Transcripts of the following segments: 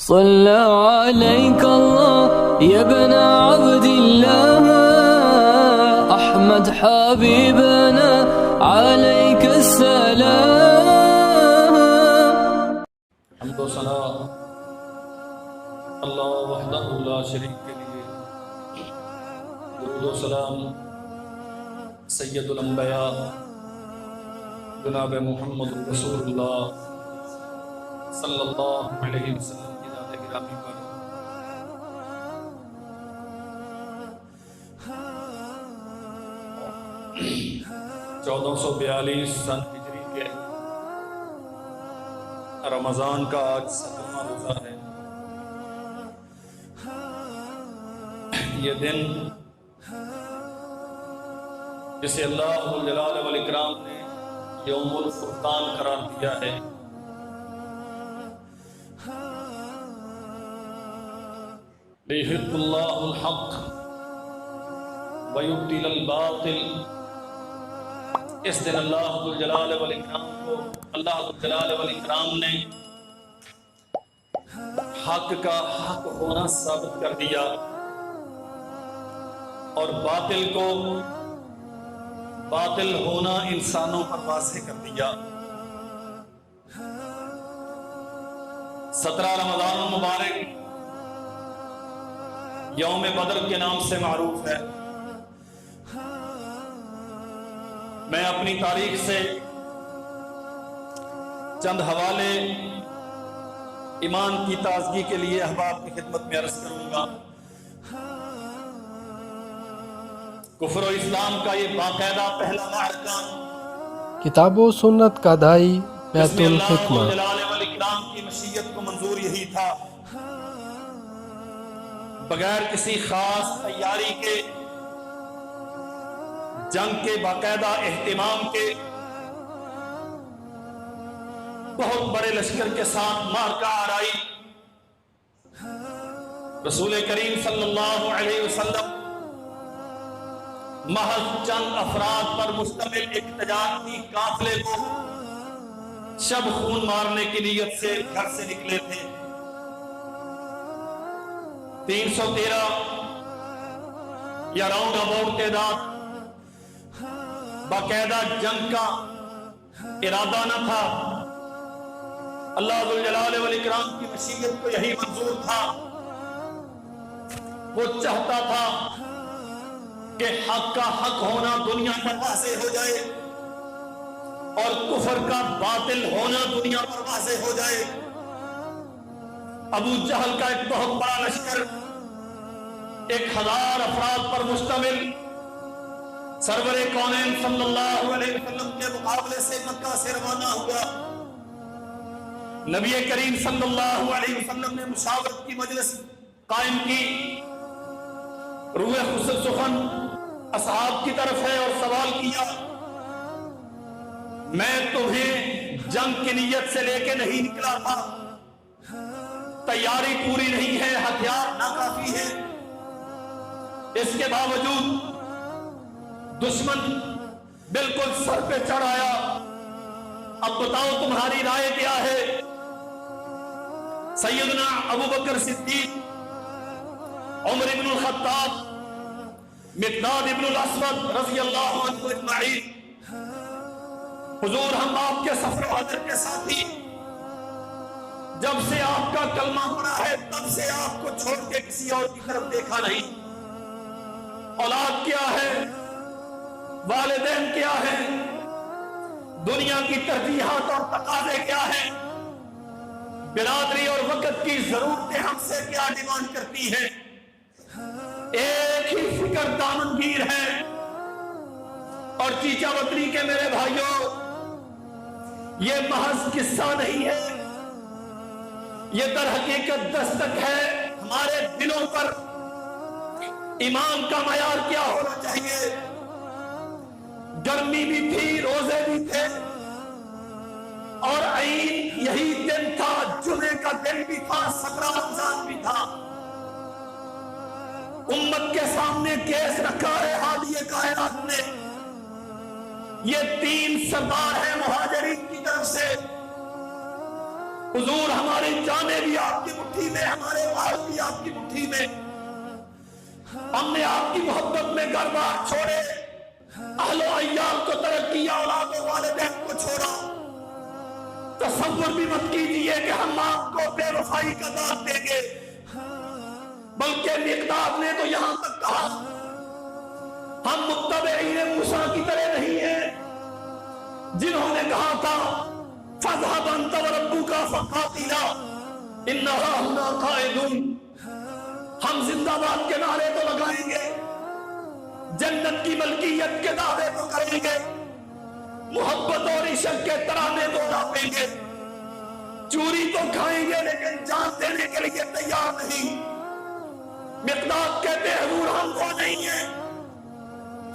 صلى عليك الله يا ابن عبد الله أحمد حبيبنا عليك السلام. حمد و ثنا اللہ وحدہ لا شریک کے لیے، درود و سلام سید الانبیاء جناب محمد رسول اللہ صلی اللہ علیہ وسلم کی ذات گرامی پر. چودہ سو 42 سن ہجری کے رمضان کا آج 7واں روزہ ہے. یہ دن جسے اللہ جلال والاکرام نے یوم الفرقان قرار دیا ہے، لیحق اللہ الحق ویبطل الباطل. اس دن اللہ جلال والاکرام کو اللہ جلال والاکرام نے حق کا حق ہونا ثابت کر دیا اور باطل کو باطل ہونا انسانوں پر واضح کر دیا. 17 رمضان المبارک یوم بدر کے نام سے معروف ہے. میں اپنی تاریخ سے چند حوالے ایمان کی تازگی کے لیے احباب کی خدمت میں عرض کروں گا. کفر و اسلام کا یہ باقاعدہ پہلا معرکہ کتاب و سنت کا دائی بیت جس میں الحکمہ. اللہ جلال والاکرام کی مشیت کو منظور یہی تھا، بغیر کسی خاص تیاری کے، جنگ کے باقاعدہ اہتمام کے، بہت بڑے لشکر کے ساتھ مارکہ آرائی رسول کریم صلی اللہ علیہ وسلم محض چند افراد پر مشتمل ایک تجارتی قافلے کو شب خون مارنے کی نیت سے گھر سے نکلے تھے. 313 یا راؤنڈ اباؤٹ تعداد، باقاعدہ جنگ کا ارادہ نہ تھا. اللہ ذوالجلال والاکرام کی مشیت کو یہی منظور تھا. وہ چاہتا تھا کہ حق کا حق ہونا دنیا پر واضح ہو جائے اور کفر کا باطل ہونا دنیا پر واضح ہو جائے. ابو جہل کا ایک بہت بڑا لشکر 1000 افراد پر مشتمل سرور کونین صلی اللہ علیہ وسلم کے مقابلے سے مکہ سے روانہ ہوا. نبی کریم صلی اللہ علیہ وسلم نے مشاورت کی مجلس قائم کی. روح خصوص سخن اصحاب کی طرف ہے اور سوال کیا، میں تمہیں جنگ کی نیت سے لے کے نہیں نکلا تھا، تیاری پوری نہیں ہے، ہتھیار ناکافی ہے، اس کے باوجود دشمن بالکل سر پہ چڑھ آیا، اب بتاؤ تمہاری رائے کیا ہے؟ سیدنا ابو بکر صدیق، عمر ابن الخطاب، مقداد ابن الاسود رضی اللہ عنہ اجمعین، حضور ہم آپ کے سفر و حضر کے ساتھی، جب سے آپ کا کلمہ پڑا ہے تب سے آپ کو چھوڑ کے کسی اور کی طرف دیکھا نہیں. اولاد کیا ہے، والدین کیا ہے، دنیا کی ترجیحات اور تقاضے کیا ہیں، برادری اور وقت کی ضرورتیں ہم سے کیا ڈیمانڈ کرتی ہیں، ایک ہی فکر دامنگیر ہے. اور چیچا وطنی کے میرے بھائیوں، یہ محض قصہ نہیں ہے، یہ در حقیقت دستک ہے ہمارے دلوں پر ایمان کا معیار کیا ہونا چاہیے. گرمی بھی تھی، روزے بھی تھے، اور عید یہی دن تھا، جمعے کا دن بھی تھا، 17 رمضان بھی تھا. امت کے سامنے کیس رکھا ہے ہادی کائنات نے. یہ 3 سردار ہیں مہاجرین کی طرف سے. حضور ہماری جانیں بھی آپ کی مٹھی میں، ہمارے بال بھی آپ کی مٹھی میں. ہم نے آپ کی محبت میں گھر بار چھوڑے، اہل و عیال کو ترک کیا، اولاد و والدین کو چھوڑا. تصور بھی مت کیجئے کہ ہم آپ کو بے وفائی کا داد دیں گے. بلکہ مقداد نے تو یہاں تک کہا ہم متبعین موسیٰ کی طرح نہیں ہیں جنہوں نے کہا تھا فَاذْهَبْ أَنْتَ وَرَبُّكَ فَقَاتِلَا إِنَّهَا هُنَا قَاعِدُونَ. ہم زندہ باد کے نعرے تو لگائیں گے، جنت کی ملکیت کے دعوے تو کریں گے، محبت اور عشق کے ترانے تو ڈھانپیں گے، چوری تو کھائیں گے لیکن جان دینے کے لیے تیار نہیں. مقداد کہتے ہیں حضور ہم وہ نہیں ہیں،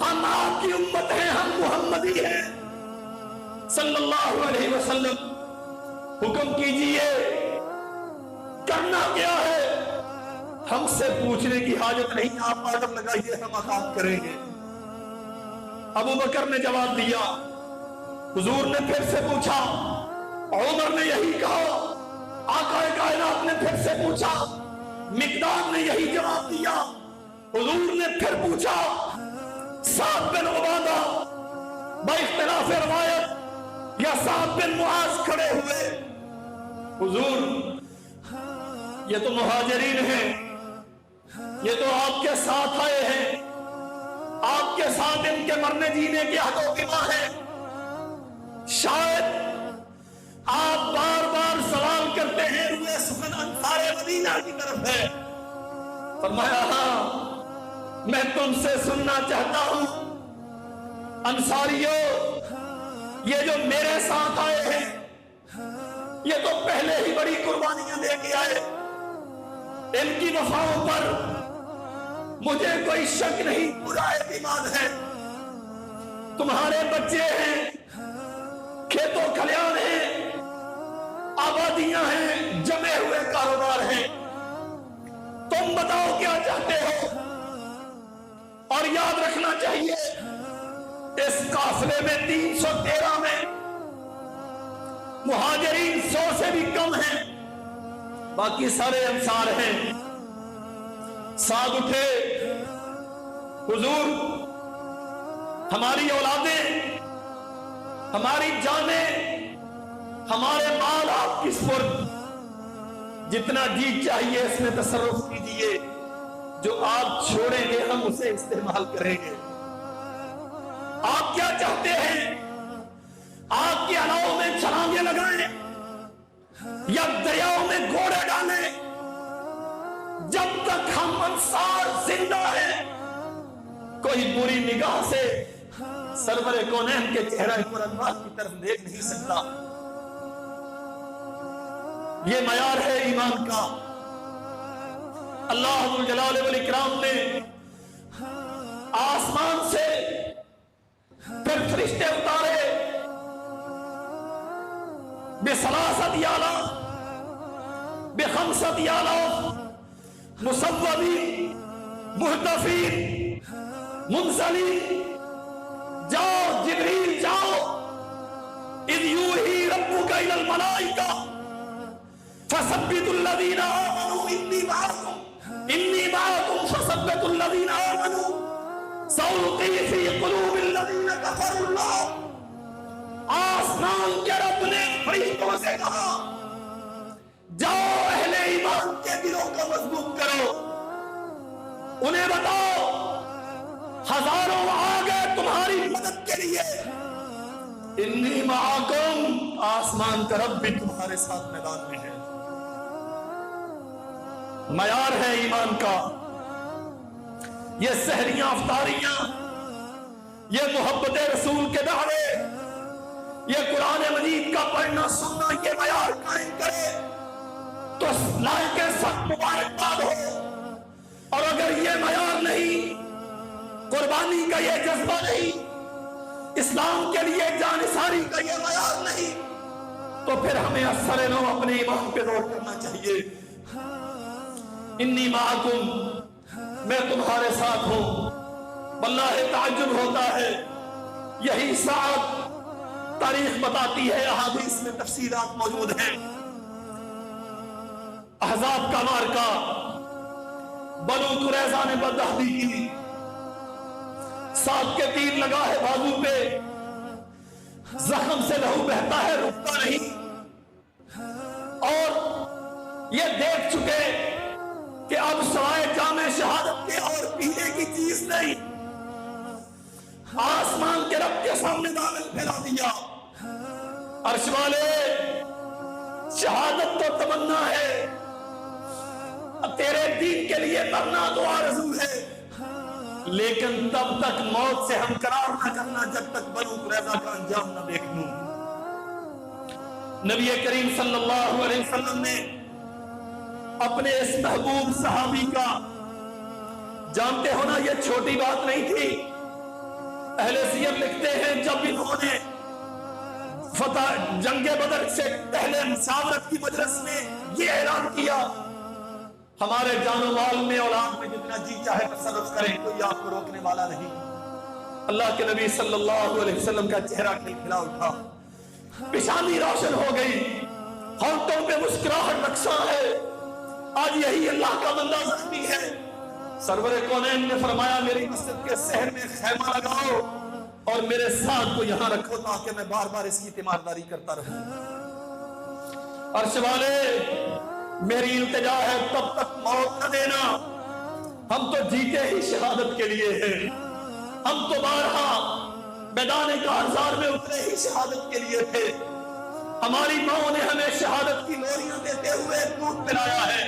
ہم آپ کی امت ہیں، ہم محمدی ہیں صلی اللہ علیہ وسلم. حکم کیجئے کرنا کیا ہے؟ ہم سے پوچھنے کی حاجت نہیں، آپ آڈر لگائیے ہم عطا کریں گے. ابو بکر نے جواب دیا، حضور نے پھر سے پوچھا، عمر نے یہی کہا، آقا کائنات نے پھر سے پوچھا، مقداد نے یہی جواب دیا. حضور نے پھر پوچھا، سعد بن عبادہ باختلاف روایت یا سعد بن معاذ کھڑے ہوئے. حضور یہ تو مہاجرین ہیں، یہ تو آپ کے ساتھ آئے ہیں، آپ کے ساتھ ان کے مرنے جینے کی حق و گواہ ہے. شاید آپ بار بار سوال کرتے ہیں روئے سخن انصار مدینہ کی طرف ہے. فرمایا ہاں میں تم سے سننا چاہتا ہوں، انصاریوں یہ جو میرے ساتھ آئے ہیں یہ تو پہلے ہی بڑی قربانیاں دے کے آئے، ان کی وفاؤں پر مجھے کوئی شک نہیں، پورا اعتماد ہے. تمہارے بچے ہیں، کھیتوں کھلیان ہیں، آبادیاں ہیں، جمے ہوئے کاروبار ہیں، تم بتاؤ کیا چاہتے ہو. اور یاد رکھنا چاہیے اس قافلے میں 313 میں مہاجرین 100 سے بھی کم ہیں، باقی سارے انصار ہیں. ساتھ اٹھے، حضور ہماری اولادیں، ہماری جانیں، ہمارے مال آپ کی سپرد، جتنا جی چاہیے اس میں تصرف کیجئے، جو آپ چھوڑیں گے ہم اسے استعمال کریں گے. آپ کیا چاہتے ہیں؟ آپ کی اناؤں میں چھلانگیں لگائیں یا دریاؤں میں گھوڑے ڈالیں؟ جب تک ہم انصار زندہ ہیں کوئی بری نگاہ سے سرور کونین کے چہرہ پر انوار کی طرف دیکھ نہیں سکتا. یہ معیار ہے ایمان کا. اللہ ذو الجلال والاکرام نے آسمان سے پھر فرشتے اتارے، بثلاثۃ آلاف بخمسۃ آلاف مصوبین محتفین منزلین. جاؤ جبریل جاؤ، اذ یوحی ربک الی الملائکہ فثبتوا الذین آمنوا انی معکم فثبتوا الذین آمنوا سألقی فی قلوب الذین کفروا اللہ. آسمان کے رب نے فرشتوں سے کہا جاؤ اہل ایمان کے دلوں کو مضبوط کرو، انہیں بتاؤ ہزاروں آ گئے تمہاری مدد کے لیے، انی معکم، آسمان کا رب بھی تمہارے ساتھ میدان میں ہے. معیار ہے ایمان کا. یہ سحریاں افطاریاں، یہ محبت رسول کے دعوے، یہ قرآن مجید کا پڑھنا سننا، یہ معیار قائم کرے تو لائق سخت مبارکباد ہو. اور اگر یہ معیار نہیں، قربانی کا یہ جذبہ نہیں، اسلام کے لیے جانثاری کا یہ معیار نہیں، تو پھر ہمیں اثر نو اپنے ایمان پہ غور کرنا چاہیے. انی معکم، میں تمہارے ساتھ ہوں. واللہ تعجب ہوتا ہے، یہی ساتھ تاریخ بتاتی ہے، احادیث میں تفصیلات موجود ہیں. احزاب کا مارکا، بنو قریظہ نے بدعہدی کی، ساتھ کے تیر لگا ہے بازو پہ، زخم سے لہو بہتا ہے رکتا نہیں، اور یہ دیکھ چکے کہ اب سوائے جام شہادت کے اور پینے کی چیز نہیں، آسمان کے رب کے سامنے دامن پھیلا دیا۔ عرش والے، شہادت تو تمنا ہے، تیرے دین کے لیے مرنا تو آرزو ہے، لیکن تب تک موت سے ہمکنار نہ کرنا جب تک بنو قریظہ کا انجام نہ دیکھ لوں۔ نبی کریم صلی اللہ علیہ وسلم نے اپنے اس محبوب صحابی کا، جانتے ہو نا یہ چھوٹی بات نہیں تھی، اہل سیر لکھتے ہیں جب انہوں نے فتح جنگ بدر سے پہلے مشاورت کی مجلس میں یہ اعلان کیا، ہمارے جان و مال میں اولاد میں جتنا جی چاہے تصرف کریں، کوئی آپ کو روکنے والا نہیں۔ اللہ کے نبی صلی اللہ علیہ وسلم کا چہرہ کھلکھلا اٹھا، پیشانی روشن ہو گئی، ہونٹوں پہ مسکراہٹ رقصاں ہے، آج یہی اللہ کا بندہ زخمی ہے۔ سرور کونین نے فرمایا میری مسجد کے صحن میں خیمہ لگاؤ اور میرے ساتھ کو یہاں رکھو تاکہ میں بار بار اس کی تیمارداری کرتا رہوں۔ عرش والے، میری التجا ہے تب تک موت نہ دینا، ہم تو جیتے ہی شہادت کے لیے ہیں، ہم تو بارہا میدان کارزار میں اترے ہی شہادت کے لیے تھے، ہماری ماں نے ہمیں شہادت کی لوریاں دیتے ہوئے دودھ پلایا ہے،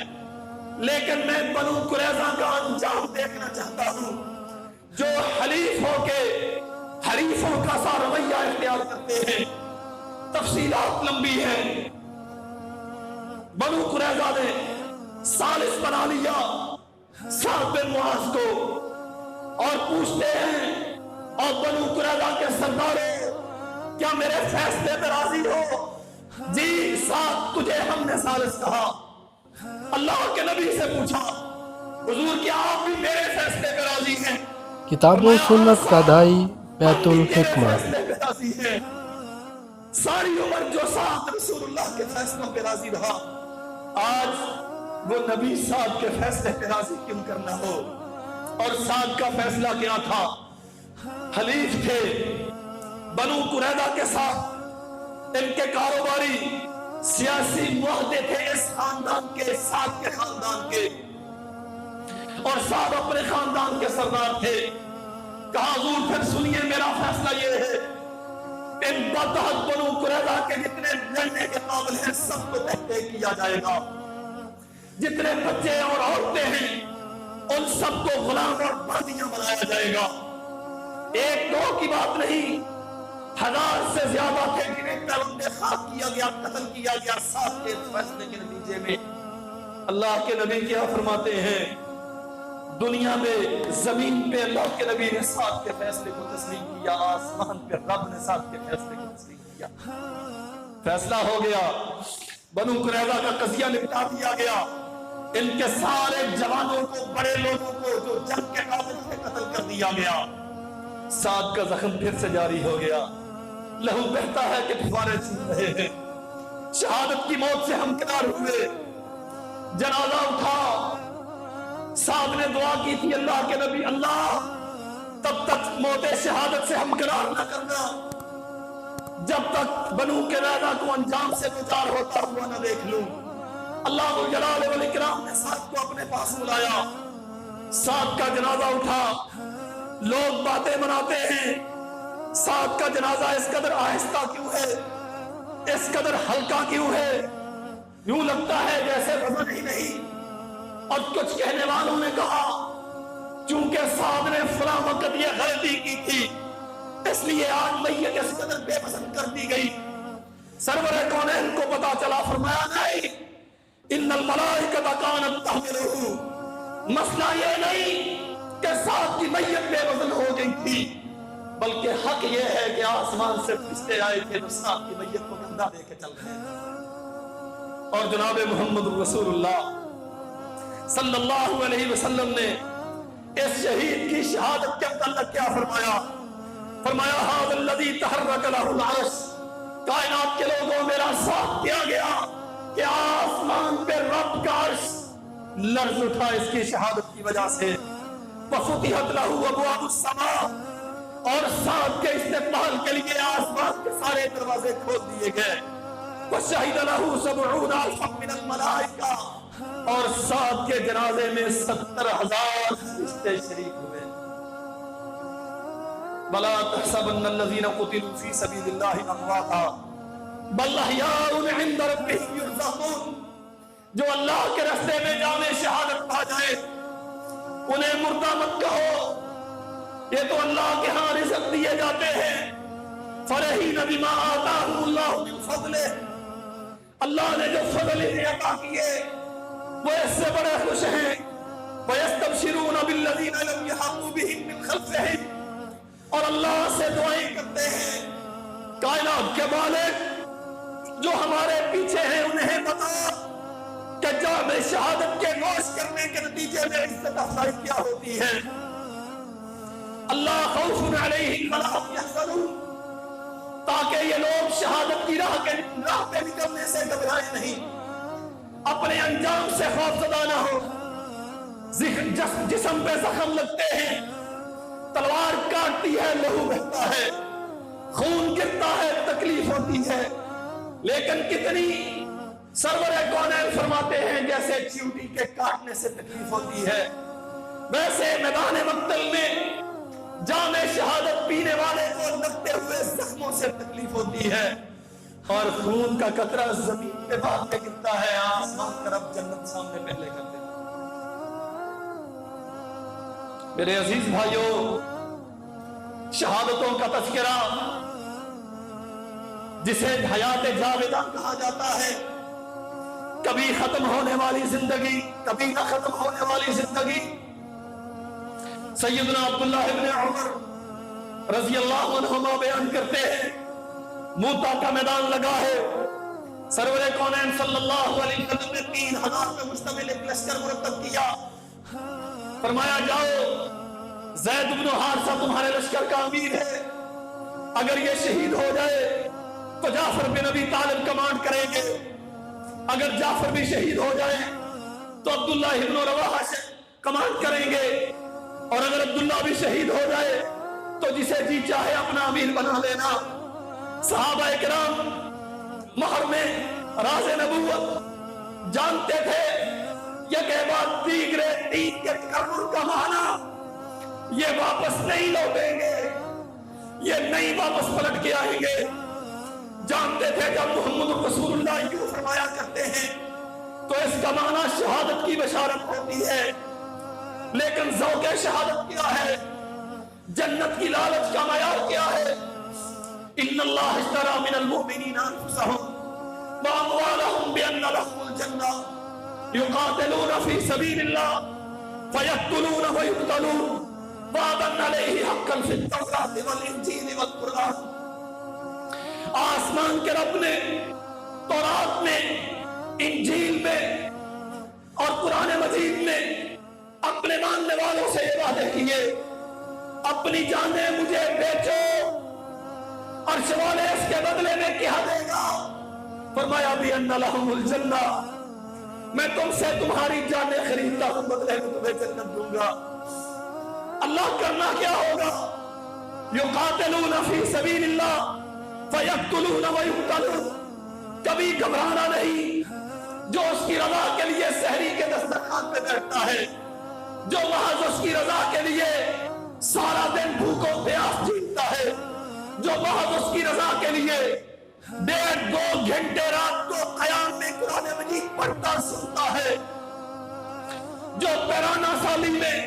لیکن میں بنو قریظہ کا انجام دیکھنا چاہتا ہوں، جو حلیف ہو کے حریفوں کا سا رویہ اختیار کرتے ہیں۔ تفصیلات لمبی ہیں، بنو قریظہ نے ثالث بنا لیا سعد بن معاذ کو، اور پوچھتے ہیں اور بنو قریظہ کے سرداروں کیا میرے فیصلے پر راضی ہو؟ جی سعد، تجھے ہم نے ثالث کہا۔ اللہ کے نبی سے پوچھا حضور کیا آپ بھی میرے فیصلے پر راضی ہیں؟ کتاب و سنت کا دائی بیت الحکمہ۔ ساری عمر جو سعد رسول اللہ کے فیصلوں پہ راضی رہا، آج وہ نبی سعد کے فیصلے پہ راضی کیوں کرنا ہو؟ اور سعد کا فیصلہ کیا تھا؟ حلیف تھے بنو قریظہ کے ساتھ، ان کے کاروباری سیاسی معاہدے تھے اس خاندان کے، سعد کے خاندان کے، اور سعد اپنے خاندان کے سردار تھے۔ کہا حضور پھر سنیے میرا فیصلہ یہ ہے، ان بدعہد بنو قریظہ کے جتنے لڑنے کے قابل ہیں سب کو تحقیق کیا جائے گا، جتنے بچے اور عورتیں ہیں ان سب کو غلام اور باندیاں بنایا جائے گا۔ ایک دو کی بات نہیں، 1000 سے زیادہ تھے جنہیں پہ خاک کیا گیا، قتل کیا گیا ساتھ کے فیصلے کے نتیجے میں۔ اللہ کے نبی کیا فرماتے ہیں؟ دنیا میں زمین پہ اللہ کے نبی نے سعد کے فیصلے کو تسلیم کیا، آسمان پہ رب نے سعد کے فیصلے کو تسلیم کیا۔ فیصلہ ہو گیا، بنو قریظہ کا قضیہ نپٹا دیا گیا، ان کے سارے جوانوں کو، بڑے لوگوں کو جو جنگ کے قابل تھے قتل کر دیا گیا۔ سعد کا زخم پھر سے جاری ہو گیا، لہو بہتا ہے کہ پھوارے چھوٹ رہے ہیں، شہادت کی موت سے ہمکنار ہوئے۔ جنازہ اٹھا، سعد نے دعا کی تھی اللہ کے نبی، اللہ تب تک موت شہادت سے ہمکنار نہ کرنا جب تک بنو قریظہ کو انجام سے دوچار ہوتا ہوا نہ دیکھ لوں۔ اللہ ذو الجلال والاکرام نے سعد کو اپنے پاس بلایا، سعد کا جنازہ اٹھا، لوگ باتیں مناتے ہیں سعد کا جنازہ اس قدر آہستہ کیوں ہے، اس قدر ہلکا کیوں ہے، یوں لگتا ہے جیسے وزن ہی نہیں۔ اور کچھ کہنے والوں نے کہا چونکہ سعد نے فلاں وقت یہ غلطی کی تھی اس لیے آج میت اس قدر بے وزن کر دی گئی۔ سرور کونین کو پتا چلا، فرمایا نہیں، ان الملائکۃ کانت تحملہ، مسئلہ یہ نہیں کہ سعد کی میت بے وزن ہو گئی تھی، بلکہ حق یہ ہے کہ آسمان سے فرشتے آئے تھے تو سعد کی میت کو کندھا دے کے چل رہے ہیں۔ اور جناب محمد رسول اللہ صلی اللہ علیہ وسلم نے اس شہید کی شہادت کے متعلق کیا فرمایا؟ فرمایا ھذا الذی تحرک لہ العرش، کائنات کے لوگوں میرا ساتھ کیا گیا کہ آسمان پہ رب کا عرش لرز اٹھا اس کی شہادت کی وجہ سے. وفتحت له ابواب السماء، اور ساتھ کے استقبال کے لیے آسمان کے سارے دروازے کھول دیے گئے. وشہد له 70,000 من الملائکہ، اور ساتھ کے جنازے میں 70,000 فرشتے شریک ہوئے. بلا تحسبن الذین قتلوا فی سبیل اللہ امواتا بل احیاء عند ربہم یرزقون. جو اللہ کے راستے میں جان شہادت پا جائے انہیں مردہ مت کہو، یہ تو اللہ کے ہاں رزق دیے جاتے ہیں. فرحین بما آتاہم اللہ من فضلہ، اللہ نے جو فضل انہیں عطا کیے وہ اس سے بڑے خوش ہیں. وَيَسْتَبْشِرُونَ بِالَّذِينَ لَمْ يَلْحَقُوا بِهِم مِّن خَلْفِهِمْ، اور اللہ سے دعائیں کرتے ہیں کائنات کے مالک جو ہمارے پیچھے ہیں انہیں بتا کہ جام شہادت کے نوش کرنے کے نتیجے میں عزت افزائی کیا ہوتی ہے. اللہ خوف علیہم ولا هم يحزنون، تاکہ یہ لوگ شہادت کی راہ پہ نکلنے سے گھبرائیں نہیں، اپنے انجام سے خوف زدہ نہ ہو. جسم پہ زخم لگتے ہیں، تلوار کاٹتی ہے، لہو بہتا ہے، خون گرتا ہے، تکلیف ہوتی ہے، لیکن کتنی سرور کونین فرماتے ہیں جیسے چیونٹی کے کاٹنے سے تکلیف ہوتی ہے ویسے میدان مقتل میں جام شہادت پینے والے کو لگتے ہوئے زخموں سے تکلیف ہوتی ہے، اور خون کا قطرہ زمین پہ بعد میں گرتا ہے، آسمان طرف جنت سامنے پہلے کر دیتا. میرے عزیز بھائیوں، شہادتوں کا تذکرہ جسے حیات جاودہ کہا جاتا ہے، کبھی ختم ہونے والی زندگی، کبھی نہ ختم ہونے والی زندگی. سیدنا عبداللہ ابن عمر رضی اللہ عنہما بیان کرتے ہیں، موتا کا میدان لگا ہے، سرور کونین صلی اللہ علیہ وسلم نے 3,000 پہ مشتمل ایک لشکر مرتب کیا. فرمایا جاؤ، زید بن حارثہ تمہارے لشکر کا امیر ہے، اگر یہ شہید ہو جائے تو جعفر بن ابی طالب کمانڈ کریں گے، اگر جعفر بھی شہید ہو جائے تو عبداللہ ابن رواحہ کمانڈ کریں گے، اور اگر عبداللہ بھی شہید ہو جائے تو جسے جی چاہے اپنا امیر بنا لینا. صحابہ اکرام مہر میں راز نبوت جانتے تھے، یہ کہ بعد دیگرے دین کے تکبر کا معنی یہ واپس نہیں لوٹیں گے، یہ نہیں واپس پلٹ کے آئیں گے. جانتے تھے جب محمد رسول اللہ یوں فرمایا کرتے ہیں تو اس کا معنی شہادت کی بشارت ہوتی ہے، لیکن ذوق شہادت کیا ہے، جنت کی لالچ کا معیار کیا ہے؟ ان اللہ اشترى من المؤمنین انفسهم واموالهم بان لهم الجنہ یقاتلون فی سبیل اللہ فیقتلون ویقتلون وعدا علیہ حقا فی التوراۃ والانجیل والقرآن. آسمان کے رب نے تورات میں، انجیل میں اور قرآن مجید میں اپنے ماننے والوں سے یہ وعدے کیے، اپنی جانیں مجھے بیچو، عرش والے اس کے بدلے میں کیا دے گا؟ فرمایا بِأَنَّ لَهُمُ الْجَنَّةَ، میں تم سے تمہاری جانیں خریدتا ہوں، بدلے میں تمہیں جنت دوں گا. اللہ کرنا کیا ہوگا؟ یقاتلون فی سبیل اللہ فیقتلون ویقتلون. کبھی گھبرانا نہیں، جو اس کی رضا کے لیے سحری کے دسترخوان پہ بیٹھتا ہے، جو محض اس کی رضا کے لیے سارا دن بھوکوں پیاس جیتتا ہے، جو محض اس کی رضا کے لیے 1.5-2 گھنٹے رات کو قیام میں قرآن مجید پڑھتا سنتا ہے، جو پیرانا سالی میں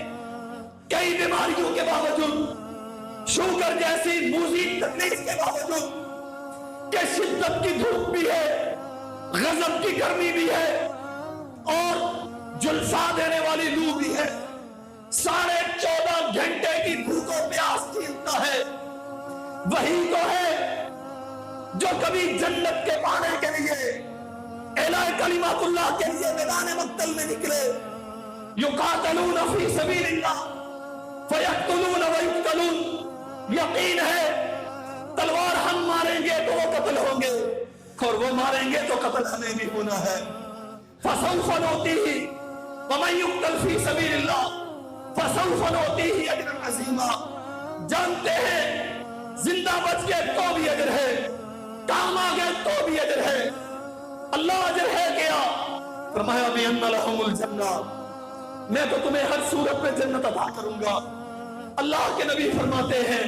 کئی بیماریوں کے باوجود، شوگر جیسی موذی تکلیف کے باوجود کہ شدت کی دھوپ بھی ہے، غضب کی گرمی بھی ہے اور جلسہ دینے والی لو بھی ہے، 14.5 گھنٹے کی بھوکوں پیاس جھیلتا ہے، وہی تو ہے جو کبھی جنت کے پانے کے لیے، اعلاء کلمات اللہ کے لیے میدان مقتل میں نکلے. یقاتلون فی سبیل اللہ فیقتلون ویقتلون. یقین ہے تلوار ہم ماریں گے تو وہ قتل ہوں گے، اور وہ ماریں گے تو قتل ہمیں بھی ہونا ہے. فسوف نؤتیہ وَمَن يُقْتَلْ فِي سَبِيلِ اللَّهِ فَسَوْفَ نُؤْتِيهِ أَجْرًا عَظِيمًا. جانتے ہیں زندہ بچ گئے تو بھی اجر ہے, کام آ گئے تو بھی اجر ہے. اللہ اجر ہے کیا؟ فرمایا بِأَنَّ لَهُمُ الْجَنَّةَ, میں تو تمہیں ہر صورت میں جنت عطا کروں گا. اللہ کے نبی فرماتے ہیں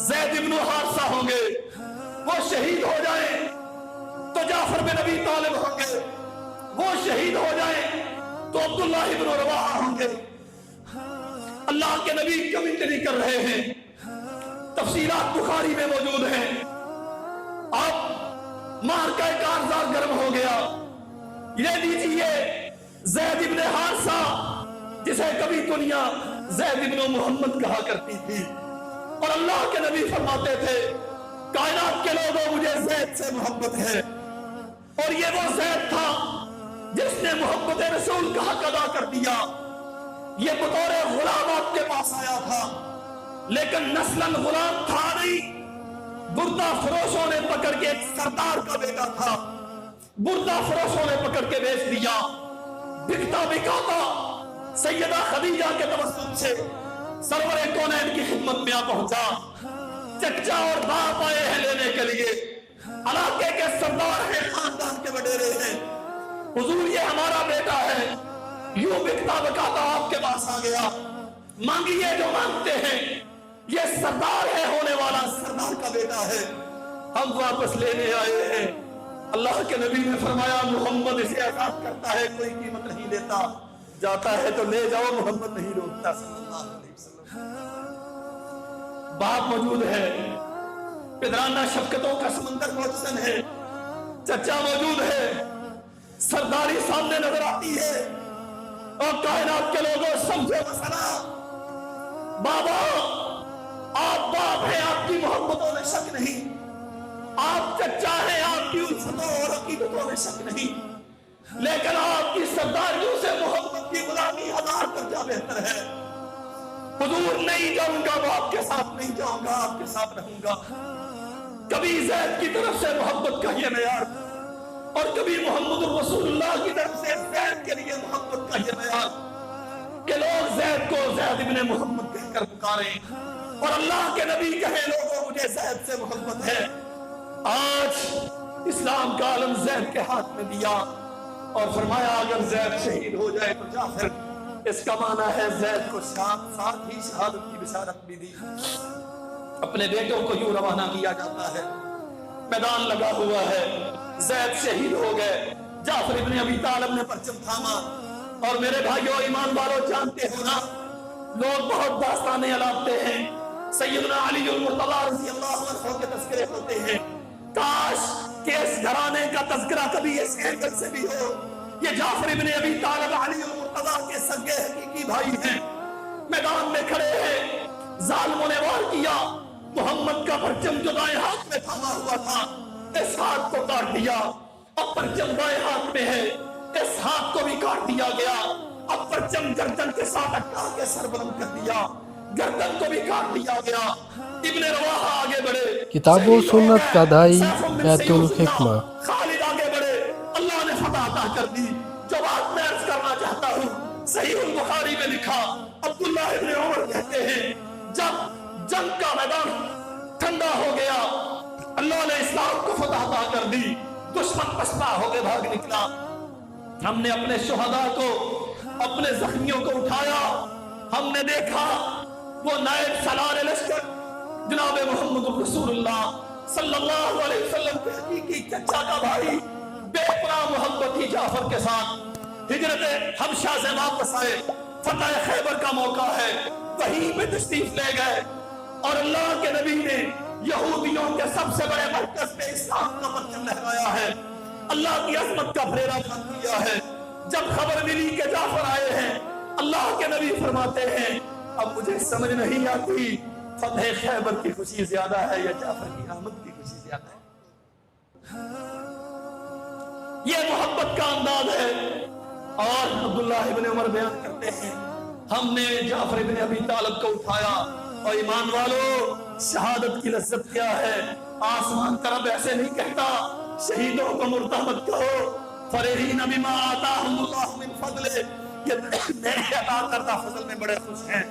زید ابن حارثہ ہوں گے, وہ شہید ہو جائیں تو جعفر بن ابی طالب ہوں گے, وہ شہید ہو جائیں تو عبداللہ ابن رواحہ ہوں گے. اللہ کے نبی کمنٹری کر رہے ہیں, تفصیلات بخاری میں موجود ہیں. اب معرکہ کارزار گرم ہو گیا. یہ دیجئے زید ابن حارثہ, جسے کبھی دنیا زید ابن محمد کہا کرتی تھی, اور اللہ کے نبی فرماتے تھے کائنات کے لوگوں مجھے زید سے محبت ہے. اور یہ وہ زید تھا جس نے محبت رسول کا حق ادا کر دیا. یہ بطور غلام آپ کے پاس آیا تھا, لیکن نسلاً غلام تھا نہیں. بردہ فروشوں نے پکڑ کے, ایک سردار کا بیٹا تھا, بردہ فروشوں نے پکڑ کے بیچ دیا. بکتا بکاتا سیدہ خدیجہ کے توسط سے سرور کونین کی خدمت میں آ پہنچا. چچا اور باپ آئے ہیں لینے کے لیے, علاقے کے سردار ہیں, خاندان کے وڈیرے ہیں. حضور یہ ہمارا بیٹا ہے. یوں بکتا بکاتا آپ کے پاس آ گیا. مانگیے جو مانگتے ہیں, یہ سردار ہے ہونے والا, سردار کا بیٹا ہے, ہم واپس لینے آئے ہیں. اللہ کے نبی نے فرمایا محمد اسے آزاد کرتا ہے, کوئی قیمت نہیں لیتا, جاتا ہے تو لے جاؤ, محمد نہیں روکتا صلی اللہ علیہ وسلم. باپ موجود ہے, پدرانہ شفقتوں کا سمندر موجود ہے, چچا موجود ہے, سرداری سامنے نظر آتی ہے, اور کائنات کے لوگوں سمجھے مسئلہ. بابا آپ باپ ہیں, آپ کی محبتوں میں شک نہیں, آپ چچا ہیں, آپ کی الفتوں اور عقیدتوں میں شک نہیں, لیکن آپ کی سرداریوں سے محبت کی غلامی ہزار درجہ بہتر ہے. حضور نہیں جاؤں گا, وہ آپ کے ساتھ نہیں جاؤں گا, آپ کے ساتھ رہوں گا. کبھی زید کی طرف سے محبت کا یہ معیار, اور کبھی محمد رسول اللہ کی طرف سے زید کے لیے محبت کا یہ معیار کہ لوگ زید کو زید ابن محمد کہہ کر پکاریں, اور اللہ کے نبی کہے لوگوں مجھے زید سے محبت ہے. آج اسلام کا علم زید کے ہاتھ میں دیا, اور فرمایا اگر زید شہید ہو جائے تو جعفر, اس کا معنی ہے زید کو ساتھ ہی شہادت کی بشارت بھی دی. اپنے بیٹوں کو یوں روانہ کیا جاتا ہے, میدان لگا ہوا ہے, زید شہید ہو گئے. جعفر ابن ابی طالب نے پرچم تھاما. اور میرے بھائیو ایمان والو جانتے ہو نا, لوگ بہت داستانیں الاپتے ہیں, سیدنا علی المرتضی رضی اللہ عنہ کے تذکرے ہوتے ہیں. کاش کہ اس گھرانے کا تذکرہ کبھی اس اینگل سے بھی ہو. یہ جعفر ابن ابی طالب علی المرتضی کے سگے حقیقی بھائی ہیں. میدان میں کھڑے ہیں, ظالموں نے وار کیا, محمد کا پرچم جو دائیں ہاتھ میں تھاما ہوا تھا اس ہاتھ کو کاٹ دیا. اب پرچم بائیں ہاتھ میں ہے, اس ہاتھ کو بھی کاٹ دیا گیا. اب پرچم گردن کے ساتھ اٹکا کے سر بلند کر دیا, گردن کو بھی کاٹ دیا گیا. ابن رواحہ آگے بڑھے, کتاب و سنت کا دائی بیت الحکمہ. خالد آگے بڑھے, اللہ نے فتح عطا کر دی. جو بات میں عرض کرنا چاہتا ہوں, صحیح البخاری میں لکھا, عبداللہ ابن عمر کہتے ہیں جب جنگ کا میدان ٹھنڈا ہو گیا, اللہ نے اسلام کو فتح عطا کر دی, دشمن پسپا ہو کے بھاگ نکلا. ہم نے اپنے شہداء کو, اپنے زخمیوں کو اٹھایا. ہم نے دیکھا وہ نائب سالار لشکر جناب محمد رسول اللہ صلی اللہ علیہ وسلم کے حقیقی چچا کا بھائی بے پناہ محبت ہی جعفر کے ساتھ ہجرت حبشہ سے واپس آئے. فتح خیبر کا موقع ہے, وہیں پہ تشریف لے گئے, اور اللہ کے نبی نے یہودیوں کے سب سے بڑے مرکز پہ اسلام کا پرچم لہرایا ہے, اللہ کی عظمت کا پھیرا بند کیا ہے. جب خبر ملی کہ جعفر آئے ہیں, اللہ کے نبی فرماتے ہیں اب مجھے سمجھ نہیں آتی فتح خیبر کی خوشی زیادہ ہے یا جعفر کی آمد کی خوشی زیادہ ہے. یہ محبت کا انداز ہے. اور عبداللہ ابن عمر بیان کرتے ہیں ہم نے جعفر ابن ابی طالب کو اٹھایا, اور ایمان والو شہادت کی لذت کیا ہے, آسمان طرف ایسے نہیں کہتا شہیدوں کو مرتبط کہو, فرحین بما آتاہم اللہ من فضلہ, یہ میرے عطا کردہ فضل میں بڑے خوش ہیں۔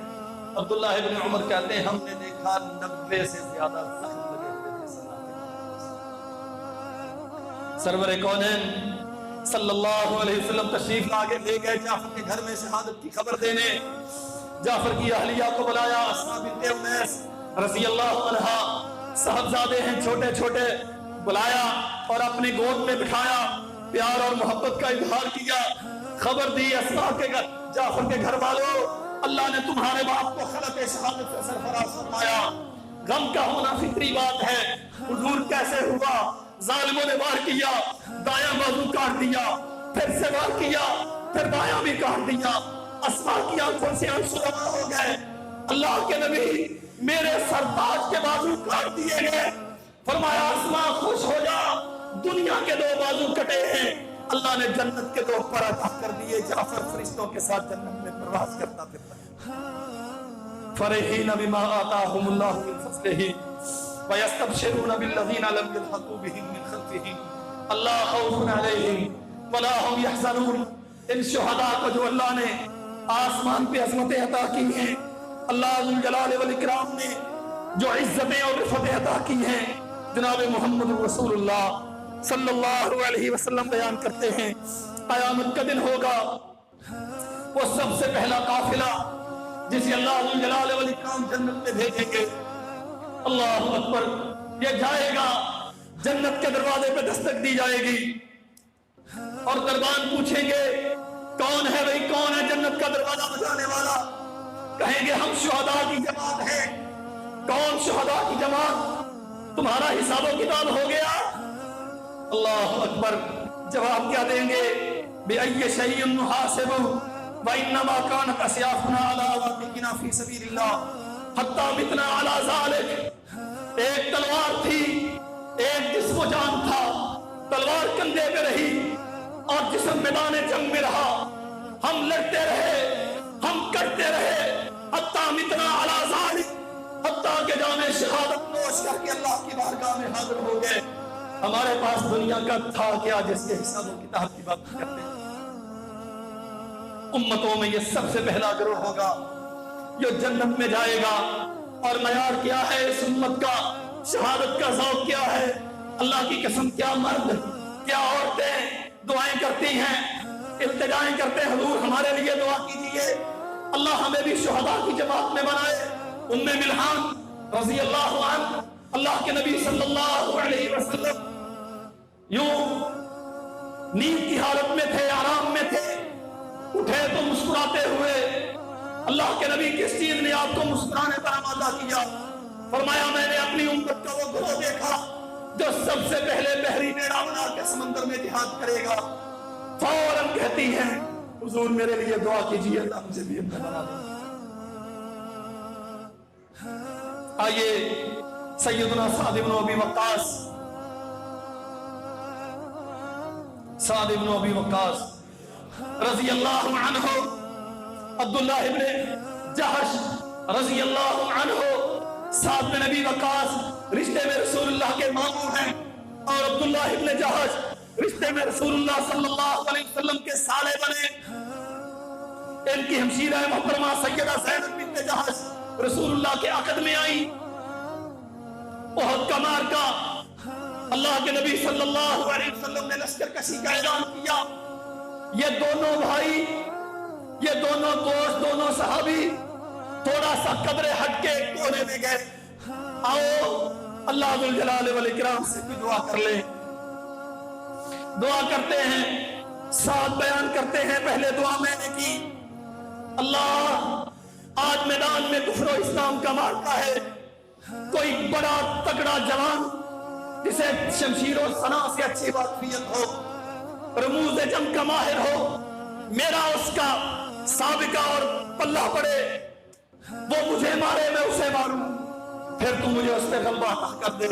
عبداللہ ابن عمر کہتے ہیں ہم نے دیکھا 90 سے زیادہ زخم لگے ہوئے تھے سرور کونین صلی اللہ علیہ وسلم تشریف لاگے لے گئے جعفر کے گھر میں شہادت کی خبر دینے۔ جعفر کی اہلیہ کو بلایا، اسماء بنت امیس رضی اللہ عنہا، صاحبزادے ہیں چھوٹے چھوٹے، بلایا اور اپنی گود میں بٹھایا، پیار اور محبت کا اظہار کیا، خبر دی اسماء کے گھر جعفر کے گھر والوں اللہ نے تمہارے باپ کو خلق شہادت سے سرفراز فرمایا۔ غم کا ہونا فطری بات ہے۔ حضور کیسے ہوا؟ ظالموں نے وار کیا، دایاں بازو کاٹ دیا، پھر سے وار کیا، پھر بایاں بھی کاٹ دیا۔ اسماء کی آنکھوں سے آنسو رواں ہو گئے۔ اللہ کے نبی میرے سرتاج کے بازو کاٹ دیے گئے۔ فرمایا اسماء خوش ہو جا، دنیا کے 2 بازو کٹے ہیں، اللہ نے جنت کے 2 پر عطا کر دیے۔ جعفر فرشتوں کے ساتھ جنت میں پرواز کرتا پھرتا ہے۔ فرحین بما آتاہم اللہ من فضلہ وَيَسْتَبْشِرُونَ بِالَّذِينَ لَمْ يَلْحَقُوا بِهِم مِّن خَلْفِهِمْ أَلَّا خَوْفٌ عَلَيْهِمْ وَلَا هُمْ يَحْزَنُونَ۔ ان شہداء کو جو اللہ نے آسمان پہ عظمتیں عطا کی ہیں، اللہ ذوالجلال والاکرام نے جو عزتیں اور رفعتیں عطا کی ہیں، جناب محمد رسول اللہ صلی اللہ علیہ وسلم بیان کرتے ہیں قیامت کا دن ہوگا، وہ سب سے پہلا قافلہ جسے اللہ ذوالجلال والاکرام جنت میں بھیجیں گے، اللہ اکبر، یہ جائے گا، جنت کے دروازے پہ دستک دی جائے گی اور دربان پوچھیں گے کون ہے بھائی، کون ہے جنت کا دروازہ بجانے والا؟ کہیں گے ہم شہداء کی جماعت ہیں۔ کون شہداء کی جماعت؟ تمہارا حساب و کتاب ہو گیا؟ اللہ اکبر، جواب کیا دیں گے؟ بِأَيِّ شَيْءٍ نُحَاسِبُهُ وَإِنَّمَا كَانَتْ أَسْيَافُنَا عَلَىٰ عَوَاتِقِنَا فِي سَبِيلِ اللَّهِ حَتَّىٰ مِتْنَا عَلَىٰ ذَلِكَ۔ ایک تلوار تھی، ایک جسم و جان تھا، تلوار کندھے پہ رہی اور جسم میدان جنگ میں رہا، ہم لڑتے رہے، ہم کرتے رہے، حتیٰ متنا علی ذالک، حتیٰ کہ جام شہادت نوش کر کے اللہ کی بارگاہ میں حاضر ہو گئے۔ ہمارے پاس دنیا کا تھا کیا جس کے حساب و کتاب کی بات کرتے ہیں؟ امتوں میں یہ سب سے پہلا گروہ ہوگا جو جنت میں جائے گا، اور معیار کیا ہے اس امت کا؟ شہادت کا ذوق کیا ہے؟ اللہ کی قسم، کیا مرد کیا عورتیں دعائیں کرتی ہیں، التجائیں کرتے ہیں، حضور ہمارے لیے دعا کیجئے، اللہ ہمیں بھی شہداء کی جماعت میں بنائے۔ ام ملحان رضی اللہ عنہ، اللہ کے نبی صلی اللہ علیہ وسلم یوں نیند کی حالت میں تھے، آرام میں تھے، اٹھے تو مسکراتے ہوئے۔ اللہ کے نبی کس چیز نے آپ کو مسکرانے پر آمادہ کیا؟ فرمایا میں نے اپنی امت کا وہ گروہ دیکھا جو سب سے پہلے بحری بیڑا بنا کے سمندر میں جہاد کرے گا۔ فوراً کہتی ہیں حضور میرے لیے دعا کیجیے، اللہ مجھے بھی اپنا بنا دے۔ آئیے سیدنا سعد بن ابی وقاص، سعد بن ابی وقاص رضی اللہ عنہ، عبداللہ ابن جہش رضی اللہ عنہ، سعد بن ابی وقاص رشتے میں رسول اللہ کے ماموں ہیں، اور عبداللہ ابن جہش رشتے میں رسول اللہ صلی اللہ علیہ وسلم کے سالے بنے۔ ان کی ہمشیرہ محترمہ سیدہ زینب بنت جہش رسول اللہ کے عقد میں آئی۔ احد کا معرکہ، اللہ کے نبی صلی اللہ علیہ وسلم نے لشکر کشی کا اعلان کیا۔ یہ دونوں بھائی، یہ دونوں دوست، دونوں صحابی تھوڑا سا قدر ہٹ کے کونے میں گئے۔ آؤ اللہ ذوالجلال والاکرام سے بھی دعا کر لیں۔ دعا کرتے ہیں، ساتھ بیان کرتے ہیں، پہلے دعا میں نے کی، اللہ آج میدان میں کفر و اسلام کا معرکہ ہے، کوئی بڑا تگڑا جوان جسے شمشیر و سنا سے اچھی واقفیت ہو، رموز جنگ کا ماہر ہو، میرا اس کا سابقہ اور پلہ پڑے، وہ مجھے مارے میں اسے ماروں، پھر تو مجھے اس پہ غلبہ عطا کر دے،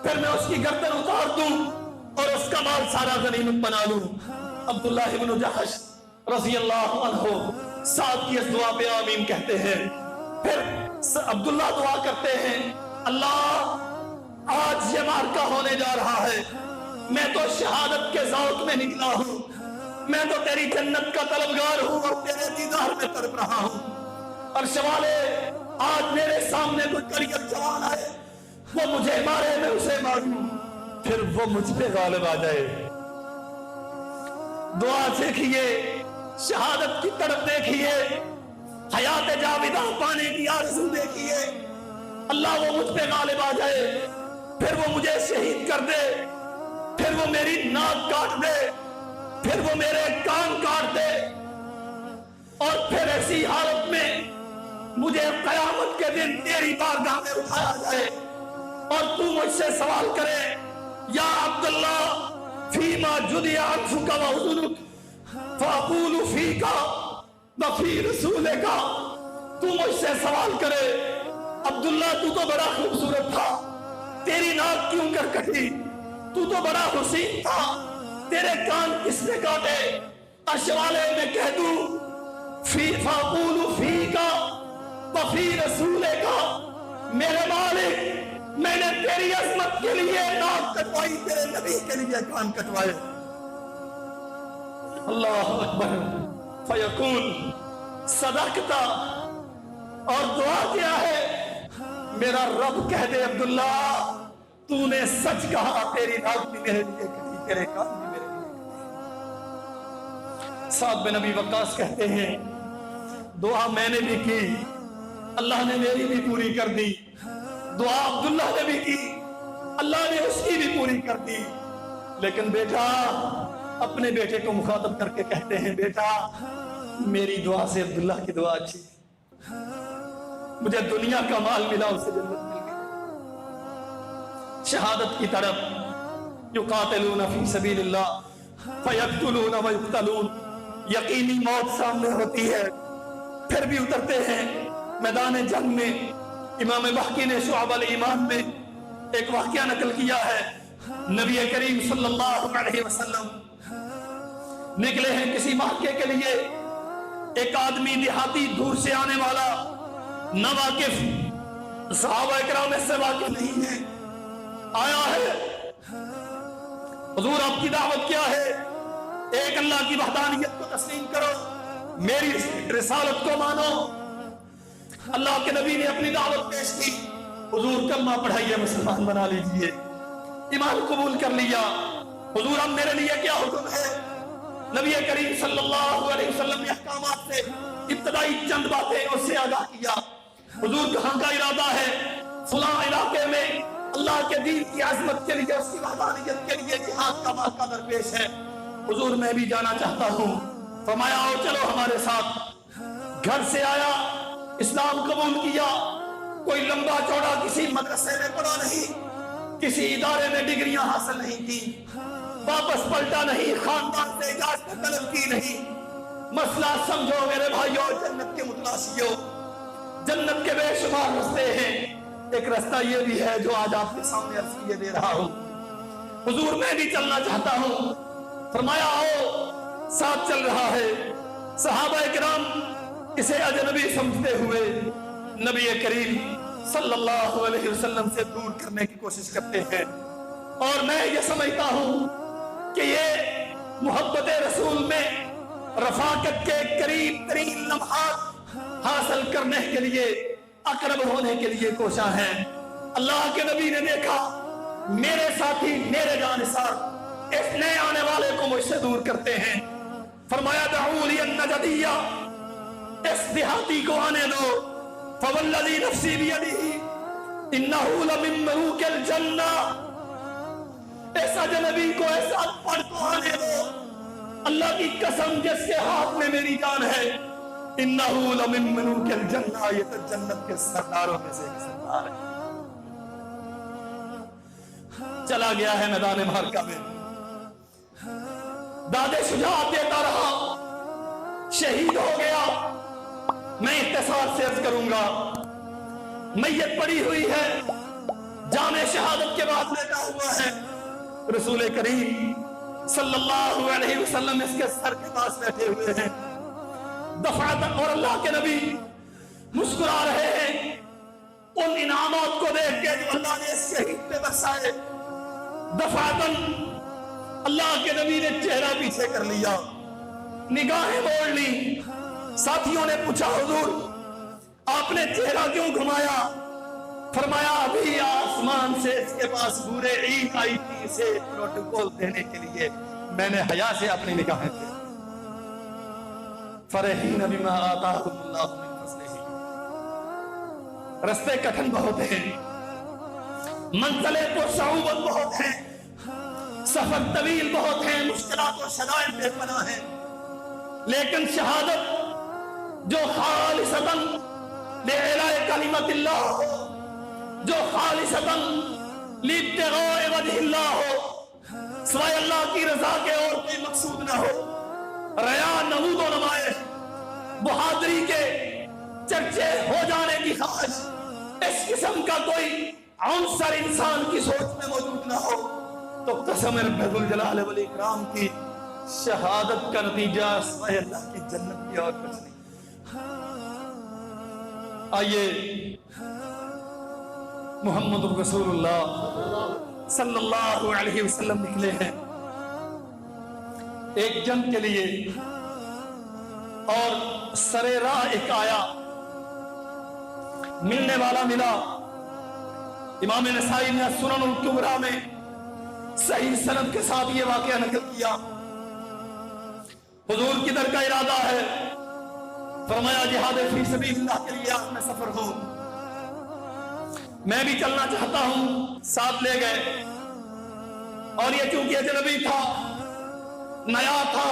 پھر میں اس کی گردن اتار دوں اور اس کا مال سارا غنیمت بنا لوں۔ عبداللہ ابن جہش رضی اللہ عنہ ساتھ کی اس دعا پہ آمین کہتے ہیں۔ پھر عبداللہ دعا کرتے ہیں، اللہ آج یہ معرکہ ہونے جا رہا ہے، میں تو شہادت کے ذوق میں نکلا ہوں، میں تو تیری جنت کا طلبگار ہوں اور میں تڑپ رہا ہوں. عرش والے آج میرے سامنے کوئی کریت جوان آئے, وہ مجھے مارے میں اسے ماروں, پھر وہ مجھ پہ غالب آ جائے. دعا دیکھیے, شہادت کی طرف دیکھیے, حیات جاویدہ پانے کی آرزو دیکھیے. اللہ وہ مجھ پہ غالب آ جائے, پھر وہ مجھے شہید کر دے, پھر وہ میری ناک کاٹ دے, پھر وہ میرے کان کاٹ دے, اور پھر ایسی حالت میں مجھے قیامت کے دن تیری بارگاہ میں اٹھایا جائے اور تو مجھ سے سوال کرے, یا عبداللہ فیما جدی عنفک وحزنک فاقول فیکا وفی رسولک. تو مجھ سے سوال کرے, عبداللہ تو تو بڑا خوبصورت تھا, تیری ناک کیوں کر کٹی, تو تو بڑا حسین تھا, تیرے کان کس نے کاٹے. عرش والے میں کہہ دوں فاقول فیکا وفی رسولک, میرے مالک میں نے تیری عظمت کے لیے ناک کٹوائی, تیرے نبی کے لیے کان کٹوائے. اللہ اکبر. فیقول صدقتا, اور دعا کیا ہے, میرا رب کہہ دے عبداللہ تو نے سچ کہا, تیری ناک بھی میرے لیے کٹی, تیرے کان بھی میرے لیے کٹی. سعد بن ابی وقاص کہتے ہیں دعا میں نے بھی کی, اللہ نے میری بھی پوری کر دی. دعا عبداللہ نے بھی کی, اللہ نے اس کی بھی پوری کر دی. لیکن بیٹا اپنے بیٹے کو مخاطب کر کے کہتے ہیں, بیٹا میری دعا سے عبداللہ کی دعا اچھی, مجھے دنیا کا مال ملا, اسے جنت مل گئی. شہادت کی طرف یقاتلون فی سبیل اللہ فیقتلون ویقتلون, یقینی موت سامنے ہوتی ہے, پھر بھی اترتے ہیں میدان جنگ میں. امام بحقی نے شعب الایمان میں ایک واقعہ نقل کیا ہے, نبی کریم صلی اللہ علیہ وسلم نکلے ہیں کسی موقع کے لیے. ایک آدمی دیہاتی دور سے آنے والا, نہ واقف, صحابہ اکرام اس سے واقف نہیں ہے, آیا ہے, حضور آپ کی دعوت کیا ہے, ایک اللہ کی وحدانیت کو تسلیم کرو, میری رسالت کو مانو. اللہ کے نبی نے اپنی دعوت پیش کی, حضور کلمہ پڑھائیے, مسلمان بنا لیجئے, ایمان قبول کر لیا. حضور اب میرے لیے کیا حکم ہے. نبی کریم صلی اللہ علیہ وسلم نے احکامات سے ابتدائی چند باتیں اس سے آگاہ کیا. حضور کہاں کا ارادہ ہے, فلاں علاقے میں اللہ کے دین کی عظمت کے لیے, اس کی وحدانیت کے لیے جہاد کا موقع درپیش ہے, حضور میں بھی جانا چاہتا ہوں. فرمایا آؤ چلو ہمارے ساتھ. گھر سے آیا, اسلام قبول کیا, کوئی لمبا چوڑا کسی مدرسے میں پڑھا نہیں, کسی ادارے میں ڈگریاں حاصل نہیں کی, واپس پلٹا نہیں, خاندان سے اجازت طلب کی نہیں. مسئلہ سمجھو میرے بھائیو, جنت کے متلاشیو, جنت کے بے شمار رستے ہیں. ایک رستہ یہ بھی ہے جو آج آپ کے سامنے عرض کیے دے رہا ہوں. حضور میں بھی چلنا چاہتا ہوں. فرمایا آؤ, ساتھ چل رہا ہے. صحابہ کرام اسے اجنبی سمجھتے ہوئے نبی کریم صلی اللہ علیہ وسلم سے دور کرنے کی کوشش کرتے ہیں. اور میں یہ سمجھتا ہوں کہ یہ محبت رسول میں رفاقت کے قریب ترین لمحات حاصل کرنے کے لیے, اقرب ہونے کے لیے کوشاں ہیں. اللہ کے نبی نے دیکھا میرے ساتھی, میرے جانثار اس نئے آنے والے کو مجھ سے دور کرتے ہیں. فرمایا دعوا لی النجدیہ, اس دیہاتی کو آنے دو. فوالذی نفسی بیدہ انہ لمن ملوک الجنہ, اس اجنبی کو, اس انپڑھ کو آنے دو. اللہ کی قسم جس کے ہاتھ میں میری جان ہے, انہ لمن ملوک الجنہ, یہ تو جنت کے سرداروں میں سے ایک سردار ہے. چلا گیا ہے میدان معرکہ میں, داد شجاعت دیتا رہا, شہید ہو گیا. میں اختصار سے عرض کروں گا, میت پڑی ہوئی ہے, جام شہادت کے بعد لیٹا ہوا ہے. رسول کریم صلی اللہ علیہ وسلم اس کے سر کے پاس بیٹھے ہوئے ہیں. دفعتاً, اور اللہ کے نبی مسکرا رہے ہیں ان انعامات کو دیکھ کے جو اللہ نے اس شہید پہ برسائے. دفعتاً اللہ کے نبی نے چہرہ پیچھے کر لیا, نگاہیں موڑ لی. ساتھیوں نے پوچھا حضور آپ نے چہرہ کیوں گھمایا؟ فرمایا ابھی آسمان سے اس کے پاس پورے عید آئی تھی اسے پروٹوکول دینے کے لیے، میں نے حیا سے اپنی نگاہیں تھے فرحین بما آتاہم اللہ من فضلہ۔ رستے کٹھن بہت ہیں، منزلیں پرصعوبت بہت ہیں، سفر طویل بہت ہیں، مشکلات و شدائد بے پناہ ہیں، لیکن شہادت جو خالصتاً لِعِلَاءِ کلمت اللہ ہو، جو خالصتاً لِابْتِغَاءِ وجہ اللہ ہو، سوائے اللہ کی رضا کے اور کوئی مقصود نہ ہو، ریا، نمود و نمائش، بہادری کے چرچے ہو جانے کی خواہش، اس قسم کا کوئی عنصر انسان کی سوچ میں موجود نہ ہو تو قسم رب ذوالجلال والاکرام کی شہادت کا نتیجہ سوائے اللہ کی جنت کی اور کچھ نہیں۔ آئیے محمد رسول اللہ صلی اللہ علیہ وسلم نکلے ہیں ایک جنگ کے لیے، اور سرے راہ ایک آیا، ملنے والا ملا۔ امام نسائی نے سنن الکبریٰ میں صحیح سند کے ساتھ یہ واقعہ نقل کیا۔ حضور کی در کا ارادہ ہے، فرمایا جہاد فی سبیل اللہ کے لیے آپ میں سفر ہو، میں بھی چلنا چاہتا ہوں، ساتھ لے گئے۔ اور یہ چونکہ اجنبی تھا، نیا تھا،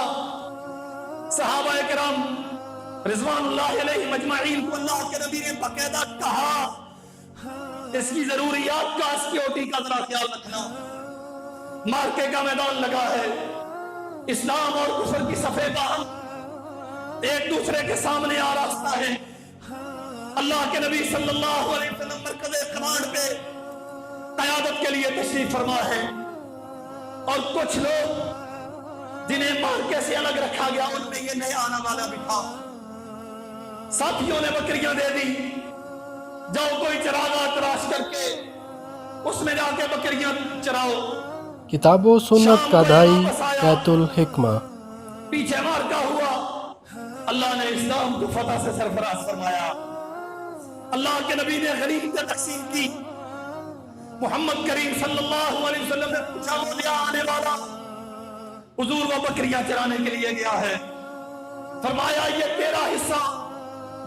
صحابہ کرام رضوان اللہ علیہ مجمعین کو اللہ کے نبی نے باقاعدہ کہا اس کی ضروریات کا، سیکیورٹی کا ذرا خیال رکھنا، مارکے کا میدان لگا ہے، اسلام اور کفر کی صفحے باہم ایک دوسرے کے سامنے آراستہ ہے۔ اللہ کے نبی صلی اللہ علیہ وسلم مرکز کمانڈ پہ قیادت کے لیے تشریف فرما ہے، اور کچھ لوگ جنہیں مارکے سے الگ رکھا گیا ان میں یہ نیا آنا والا بھی تھا۔ ساتھیوں نے بکریاں دے دی، جاؤ کوئی چراغاہ تلاش کر کے اس میں جا کے بکریاں چراؤ۔ کتاب و سنت کا دائی بیت الحکمہ۔ پیچھے مارکا ہوا، اللہ نے اسلام کو فتح سے سرفراز فرمایا، اللہ کے نبی نے غنیمتیں تقسیم کی۔ محمد کریم صلی اللہ علیہ وسلم نے پوچھا وہ نیا آنے والا؟ حضور وہ بکریاں چرانے کے لیے گیا ہے۔ فرمایا یہ تیرا حصہ،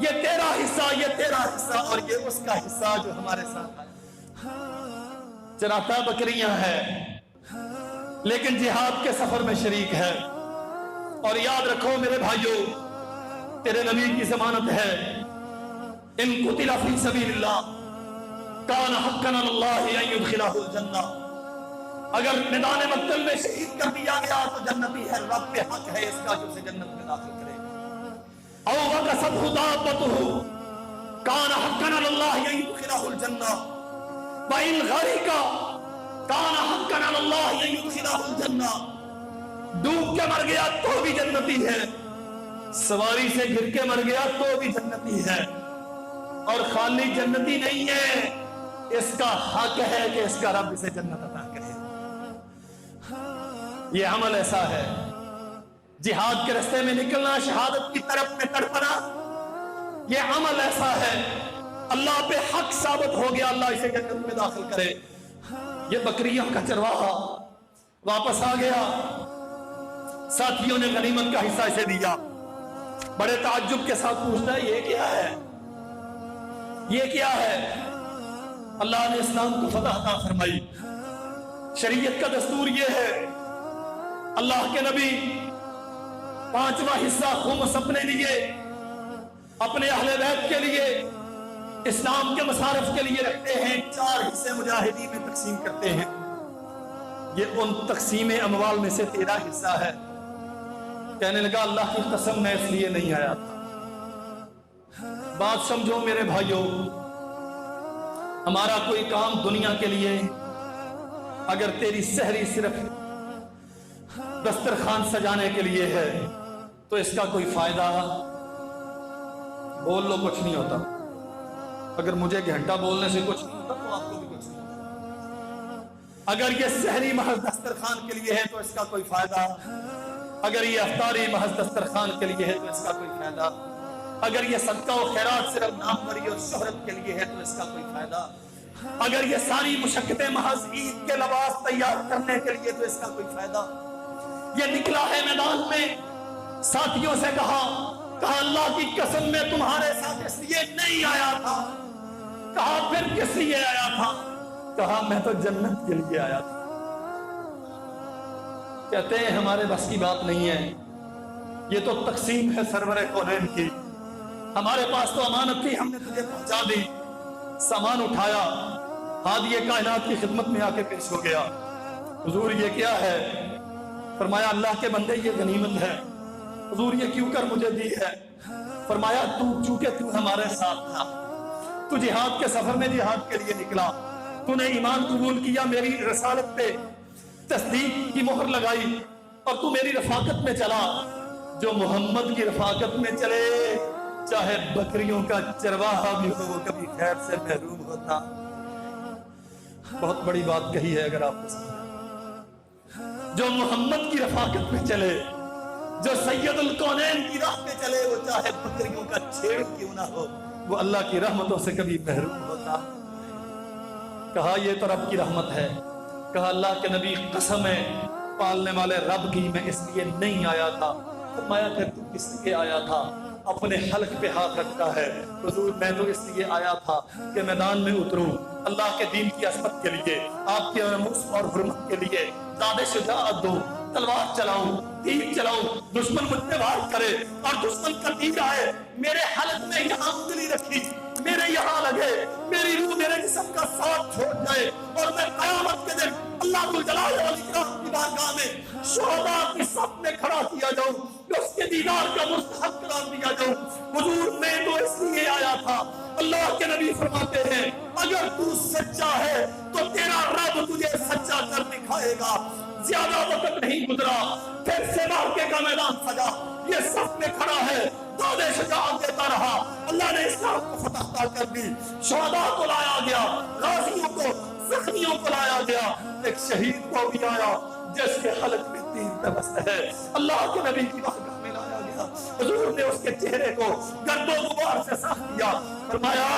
یہ تیرا حصہ، یہ تیرا حصہ، اور یہ اس کا حصہ جو ہمارے ساتھ ہے۔ چراتا بکریاں ہے لیکن جہاد کے سفر میں شریک ہے۔ اور یاد رکھو میرے بھائیو، تیرے نبی کی ضمانت ہے، ان قتل فی سبیل اللہ کان حقا علی اللہ ان یدخلہ الجنہ، اگر میدان مقتل میں شہید کر دیا گیا تو جنتی ہے، رب پہ حق ہے اس کا جو اسے جنت میں داخل کرے۔ او وقصته دابته کان حقا علی اللہ ان یدخلہ الجنہ وان غرق کان حقا علی اللہ ان یدخلہ الجنہ، ڈوب کے مر گیا تو بھی جنتی ہے، سواری سے گر کے مر گیا تو بھی جنتی ہے، اور خالی جنتی نہیں ہے، اس کا حق ہے کہ اس کا رب اسے جنت عطا کرے۔ یہ عمل ایسا ہے، جہاد کے رستے میں نکلنا، شہادت کی طرف میں تڑپنا، یہ عمل ایسا ہے، اللہ پہ حق ثابت ہو گیا، اللہ اسے جنت میں داخل کرے۔ یہ بکریوں کا چرواہا واپس آ گیا، ساتھیوں نے غنیمت کا حصہ اسے دیا، بڑے تعجب کے ساتھ پوچھتا ہے یہ کیا ہے، یہ کیا ہے؟ اللہ نے اسلام کو فتح عطا فرمائی۔ شریعت کا دستور یہ ہے، اللہ کے نبی 5واں حصہ خمس اپنے لیے، اپنے اہل بیت کے لیے، اسلام کے مصارف کے لیے رکھتے ہیں، 4 حصے مجاہدین میں تقسیم کرتے ہیں۔ یہ ان تقسیم اموال میں سے 13 حصہ ہے۔ کہنے لگا اللہ کی قسم میں اس لیے نہیں آیا تھا۔ بات سمجھو میرے بھائیوں، ہمارا کوئی کام دنیا کے لیے، اگر تیری سحری صرف دسترخوان سجانے کے لیے ہے تو اس کا کوئی فائدہ، بول لو کچھ نہیں ہوتا۔ اگر مجھے گھنٹہ بولنے سے کچھ نہیں ہوتا تو آپ کو بھی کچھ نہیں ہوتا۔ اگر یہ سحری محض دسترخوان کے لیے ہے تو اس کا کوئی فائدہ، اگر یہ افطاری محض دسترخوان کے لیے ہے تو اس کا کوئی فائدہ۔ اگر یہ صدقہ و خیرات صرف ناموری اور شہرت کے لیے ہے تو اس کا کوئی فائدہ، اگر یہ ساری مشقتیں محض عید کے لباس تیار کرنے کے لیے تو اس کا کوئی فائدہ۔ یہ نکلا ہے میدان میں، ساتھیوں سے کہا اللہ کی قسم میں تمہارے ساتھ اس لیے نہیں آیا تھا۔ کہا پھر کس لیے آیا تھا؟ کہا میں تو جنت کے لیے آیا تھا۔ کہتے ہیں ہمارے بس کی بات نہیں ہے، یہ تو تقسیم ہے سرور کونین کی، ہمارے پاس تو امانت تھی، ہم نے تجھے پہنچا دی۔ سامان اٹھایا، ہادی کائنات کی خدمت میں آ کے پیش ہو گیا۔ حضور یہ کیا ہے؟ فرمایا اللہ کے بندے یہ غنیمت ہے۔ حضور یہ کیوں کر مجھے دی ہے؟ فرمایا چونکہ تو ہمارے ساتھ تھا، تو جہاد کے سفر میں جہاد کے لیے نکلا، تو نے ایمان قبول کیا، میری رسالت پہ تصدیق کی مہر لگائی، اور تو میری رفاقت میں چلا۔ جو محمد کی رفاقت میں چلے چاہے بکریوں کا چرواہا بھی ہو وہ کبھی خیر سے محروم ہوتا۔ بہت بڑی بات کہی ہے اگر آپ کو سمجھا۔ جو محمد کی رفاقت میں چلے، جو سید الکونین کی راہ پہ چلے، وہ چاہے بکریوں کا چھیڑ کیوں نہ ہو وہ اللہ کی رحمتوں سے کبھی محروم ہوتا۔ کہا یہ تو رب کی رحمت ہے۔ کہا اللہ کے نبی قسم ہے پالنے والے رب کی، میں اس لیے نہیں آیا تھا۔ فرمایا کہ تو کس لیے آیا تھا؟ اپنے حلق پہ ہاتھ رکھتا ہے۔ حضور میں تو اس لیے آیا تھا کہ میدان میں اتروں، اللہ کے دین کی عظمت کے لیے، آپ کے ناموس اور حرمت کے لیے زیادہ شجاعت دو، تلوار چلاؤں، تیر چلاؤں، دشمن مجھ پہ وار کرے اور دشمن کا تیر آئے، میرے حلق میں یہاں انگلی رکھی، میرے یہاں لگے، میری روح میرے جسم کا ساتھ چھوڑ جائے، اور میں قیامت کے دن اللہ جلال والاکرام کی بارگاہ میں شہداء کی صف میں کھڑا کیا جاؤں، اس کے دیدار کا مستحق قرار دیا جاؤں۔ حضور میں تو اس لیے آیا تھا۔ اللہ کے نبی فرماتے ہیں اگر تو سچا ہے تو تیرا رب تجھے سچا کر دکھائے گا۔ زیادہ وقت نہیں گزرا، پھر سے واقعے کا میدان سجا، یہ صف میں کھڑا ہے، داد شجاعت دیتا رہا، اللہ نے اسلام کو فتح عطا کر دی، شہداء کو لایا گیا، غازیوں کو، زخمیوں کو لایا گیا، ایک شہید کو بھی آیا جس کے حلق میں تیر پیوست ہے، اللہ کے نبی کی بارگاہ میں لایا گیا۔ حضور نے اس کے چہرے کو گرد و غبار سے صاف کیا، فرمایا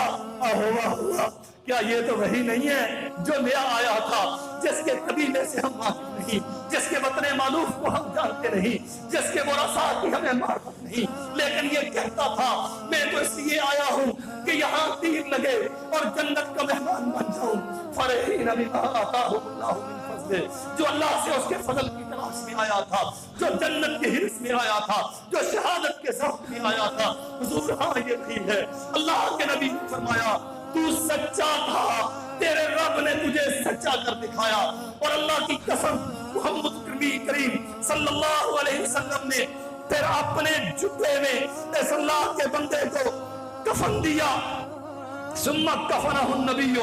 ہوا کیا یہ تو وہی نہیں ہے جو نیا آیا تھا، جس کے قبیلے سے ہم واقف نہیں، جس کے وطن معلوف کو ہم جانتے نہیں، جس کے ورثاء کی ہمیں معرفت نہیں، لیکن یہ کہتا تھا میں تو اس لیے آیا ہوں کہ یہاں تیر لگے اور جنت کا مہمان بن جاؤں۔ فرحین بما آتاہم اللہ من فضلہ، جو اللہ سے اس کے فضل کی تلاش میں آیا تھا، جو جنت کے حرص میں آیا تھا، جو شہادت کے ذوق میں آیا تھا۔ حضور ہاں یہ بھی ہے۔ اللہ کے نبی نے فرمایا تو سچا تھا، تیرے رب نے تجھے سچا کر دکھایا، اور اللہ کی قسم محمد کریم صلی اللہ علیہ وسلم نے پھر اپنے جبے میں اس اللہ کے بندے کو کفن دیا۔ ثم کفنہ النبی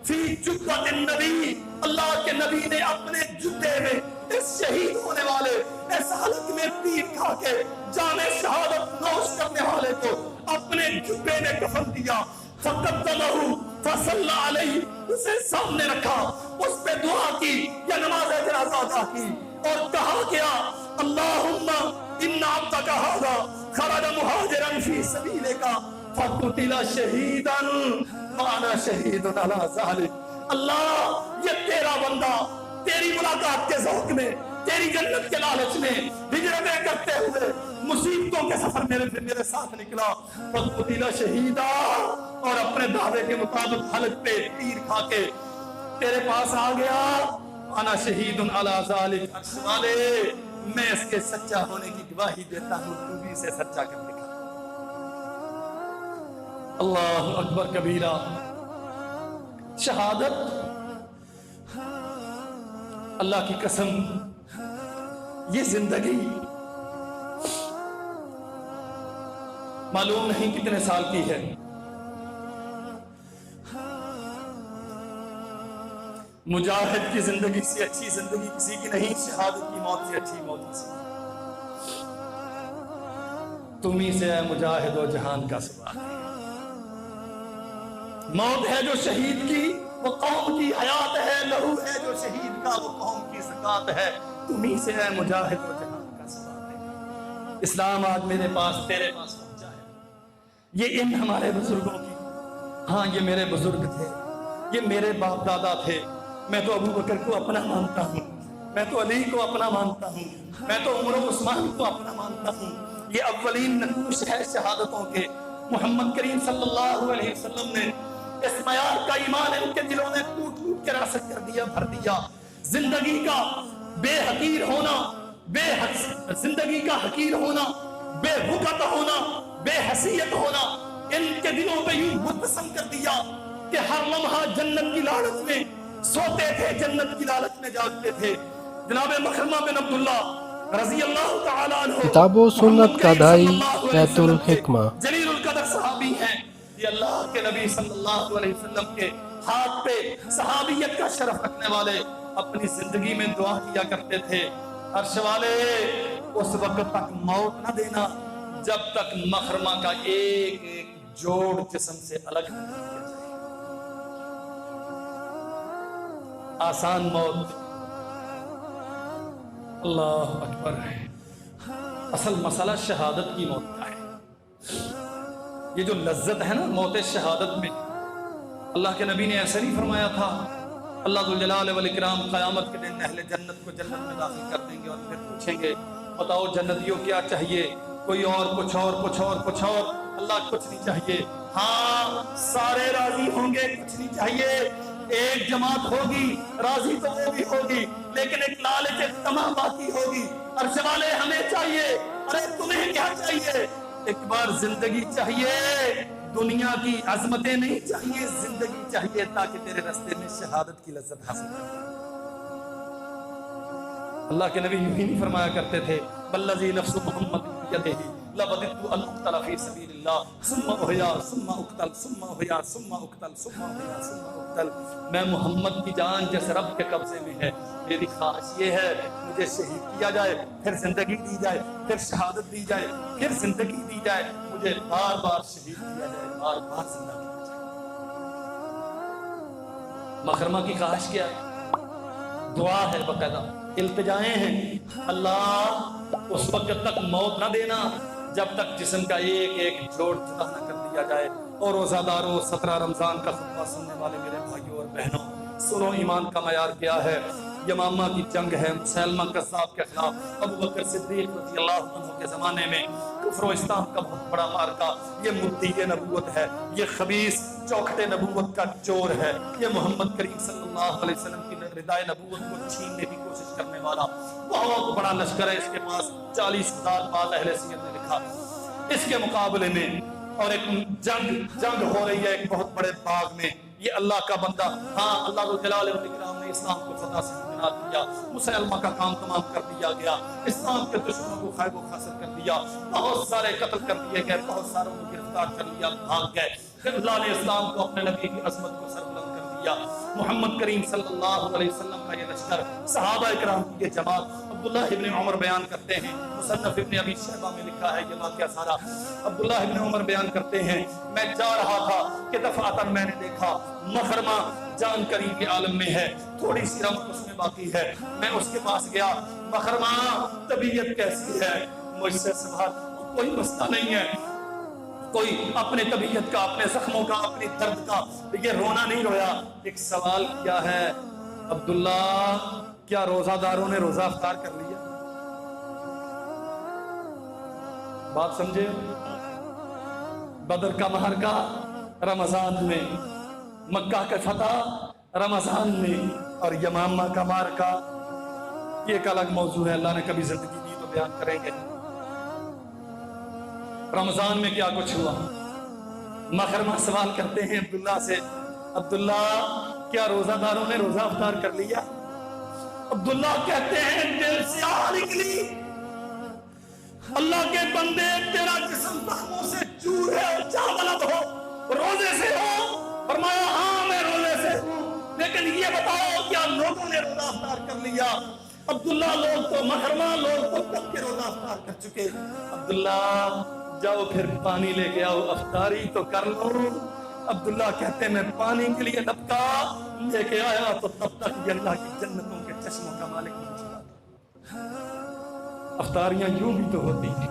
فی جبۃ النبی، اللہ کے نبی نے اپنے جبے میں اس شہید ہونے والے، اس حلق میں تیر کھا کے جام شہادت نوش کرنے والے کو اپنے جبے میں کفن دیا۔ فقدمہ فصلی علیہ، اسے سامنے رکھا، اس پہ دعا کی یا نماز جنازہ ادا کی، اور کہا گیا اللہم ان عبدک ھذا خرج مہاجرا فی سبیلک فقتل شہیدا وانا شہید علی ذلک۔ اللہ یہ تیرا بندہ تیری ملاقات کے ذوق میں، تیری جنت کے لالچ میں ہجرتیں کرتے ہوئے مصیبتوں کے سفر میرے ساتھ نکلا، فقتل شہیدا، اور اپنے دعوے کے مطابق حلق پہ تیر کھا کے تیرے پاس آ گیا، انا شہید علی ذلک، والے میں اس کے سچا ہونے کی گواہی دیتا ہوں، تو بھی اسے سچا کر دکھا۔ اللہ اکبر کبیرہ۔ شہادت، اللہ کی قسم یہ زندگی معلوم نہیں کتنے سال کی ہے، مجاہد کی زندگی سے اچھی زندگی کسی کی نہیں، شہادت کی موت سے اچھی موت کسی کی۔ تمہیں سے اے مجاہد و جہان کا سوال ہے، موت ہے جو شہید کی وہ قوم کی حیات ہے، لہو ہے جو شہید کا وہ قوم کی زکات ہے، تمہیں سے اے مجاہد و جہان کا سوال ہے۔ اسلام آج میرے پاس تیرے پاس پہنچا ہے، یہ ان ہمارے بزرگوں کی، ہاں یہ میرے بزرگ تھے، یہ میرے باپ دادا تھے، میں تو ابو بکر کو اپنا مانتا ہوں، میں تو علی کو اپنا مانتا ہوں، میں تو عمر و عثمان کو اپنا مانتا ہوں۔ یہ اولین نقوش ہے شہادتوں کے۔ محمد کریم صلی اللہ علیہ وسلم نے اس معیار کا ایمان ان کے دلوں میں ٹوٹ ٹوٹ کے راسخ کر دیا، بھر دیا۔ زندگی کا بے حقیر ہونا، زندگی کا حقیر ہونا، بے وقت ہونا، بے حیثیت ہونا ان کے دلوں پہ یوں مرتسم کر دیا کہ ہر لمحہ جنت کی لالچ میں سوتے تھے، جنت کی لالچ میں جاگتے تھے۔ جناب مخرمہ بن عبداللہ رضی اللہ تعالیٰ عنہ کتاب و سنت کا دائی بیت الحکمہ۔ جلیل القدر صحابی ہیں، یہ اللہ کے نبی صلی اللہ علیہ وسلم کے ہاتھ پہ صحابیت کا شرف رکھنے والے اپنی زندگی میں دعا کیا کرتے تھے، عرش والے اس وقت تک موت نہ دینا جب تک مخرمہ کا ایک ایک جوڑ جسم سے الگ نہ کیا جائے۔ آسان موت، اللہ اکبر ہے، اصل مسئلہ شہادت کی موت کا ہے۔ یہ جو لذت ہے نا موت شہادت میں، اللہ کے نبی نے ایسا نہیں فرمایا تھا اللہ ذو الجلال والاکرام قیامت کے دن اہل جنت کو جنت میں داخل کر دیں گے اور پھر پوچھیں گے بتاؤ جنتیوں کیا چاہیے، کوئی اور کچھ اور کچھ اور کچھ اور، اللہ کچھ نہیں چاہیے، ہاں سارے راضی ہوں گے، کچھ نہیں چاہیے، ایک جماعت ہوگی راضی تو وہ بھی ہوگی لیکن ایک لالچ ایک طمع باقی ہوگی، عرش والے ہمیں چاہیے، ارے تمہیں کیا چاہیے، ایک بار زندگی چاہیے، دنیا کی عظمتیں نہیں چاہیے، زندگی چاہیے تاکہ تیرے راستے میں شہادت کی لذت حاصل کر۔ اللہ کے نبی یوں ہی نہیں فرمایا کرتے تھے والذی نفس محمد بیدہ لوددت ان اقتل فی سبیل اللہ ثم احیا ثم اقتل ثم احیا ثم اقتل ثم احیا ثم اقتل، میں محمد کی جان جس رب کے قبضے میں ہے، میری خواہش یہ ہے مجھے شہید کیا جائے، پھر زندگی دی جائے، پھر شہادت دی جائے، پھر زندگی دی جائے، مجھے بار بار شہید کیا جائے، بار بار زندہ کیا جائے۔ مخرمہ کی خواہش کیا ہے؟ دعا ہے، باقاعدہ التجائیں ہیں، اللہ اس وقت تک موت نہ دینا جب تک جسم کا ایک ایک جوڑ جدا نہ کر دیا جائے۔ اور روزہ داروں، 17 رمضان کا خطبہ سننے والے میرے بھائیوں اور بہنوں، سنو ایمان کا معیار کیا ہے۔ یمامہ کی جنگ ہے مسیلمہ کذاب کے خلاف، ابو بکر صدیق رضی اللہ عنہ کے زمانے میں کفر و اسلام کا بہت بڑا مارکا، یہ مدعی نبوت ہے، یہ خبیث چوکھٹے نبوت کا چور ہے، یہ محمد کریم صلی اللہ علیہ وسلم کی ردائے نبوت کو چھیننے کی کوشش کرنے والا بہت بڑا لشکر ہے، اس کے پاس 40,000 بعض اہل سیر نے لکھا۔ اس کے مقابلے میں اور ایک جنگ ہو رہی ہے ایک بہت بڑے باغ میں، یہ اللہ کا بندہ، ہاں اللہ ذو الجلال والاکرام نے اسلام کو فتح سے کنار کیا، مسلمہ کا کام تمام کر دیا گیا، اسلام کے دشمنوں کو خائب و خاسر کر دیا، بہت سارے قتل کر دیے گئے، بہت ساروں کو گرفتار کر لیا، بھاگ گئے، پھر اللہ نے اسلام کو اپنے نبی کی عظمت کو سربلند کر دیا۔ محمد کریم صلی اللہ علیہ وسلم کا یہ لشکر، صحابہ اکرام کی یہ جماعت، عبداللہ ابن عمر بیان کرتے ہیں، مصنف ابن ابی شیبہ میں لکھا ہے یہ واقعہ سارا، عبداللہ ابن عمر بیان کرتے ہیں میں جا رہا تھا کہ دفعتاً میں نے دیکھا مخرمہ جان قریب کے عالم میں ہے، تھوڑی سی رمق اس میں باقی ہے، میں اس کے پاس گیا، مخرمہ طبیعت کیسی ہے؟ مجھ سے سوال، کوئی مسئلہ نہیں ہے، کوئی اپنے طبیعت کا، اپنے زخموں کا، اپنی درد کا یہ رونا نہیں رویا، ایک سوال کیا ہے عبداللہ کیا روزہ داروں نے روزہ افطار کر لیا؟ بات سمجھے؟ بدر کا معرکہ رمضان میں، مکہ کا فتح رمضان میں، اور یمامہ کا معرکہ یہ ایک الگ موضوع ہے، اللہ نے کبھی زندگی دی تو بیان کریں گے۔ رمضان میں کیا کچھ ہوا؟ مخرمہ سوال کرتے ہیں عبداللہ سے، عبداللہ کیا روزہ داروں نے روزہ افطار کر لیا؟ عبداللہ کہتے ہیں دل سے آہ نکلی، اللہ کے بندے تیرا جسم زخموں سے چور ہے اور چاولت ہو، روزے سے ہو؟ فرمایا ہاں میں روزے سے ہوں، لیکن یہ بتاؤ کیا لوگوں نے روزہ افطار کر لیا؟ عبداللہ لوگ تو مخرمہ لوگ تو کب کے روزہ افطار کر چکے، عبداللہ جاؤ پھر پانی لے کے آؤ افطاری تو کر لو۔ عبداللہ کہتے ہیں میں پانی کے لیے لپکا، لے کے آیا تو تب تک یہ اللہ کی جنتوں کے چشموں کا مالک بن چکا تھا۔ افطاریاں یوں بھی تو ہوتی ہیں،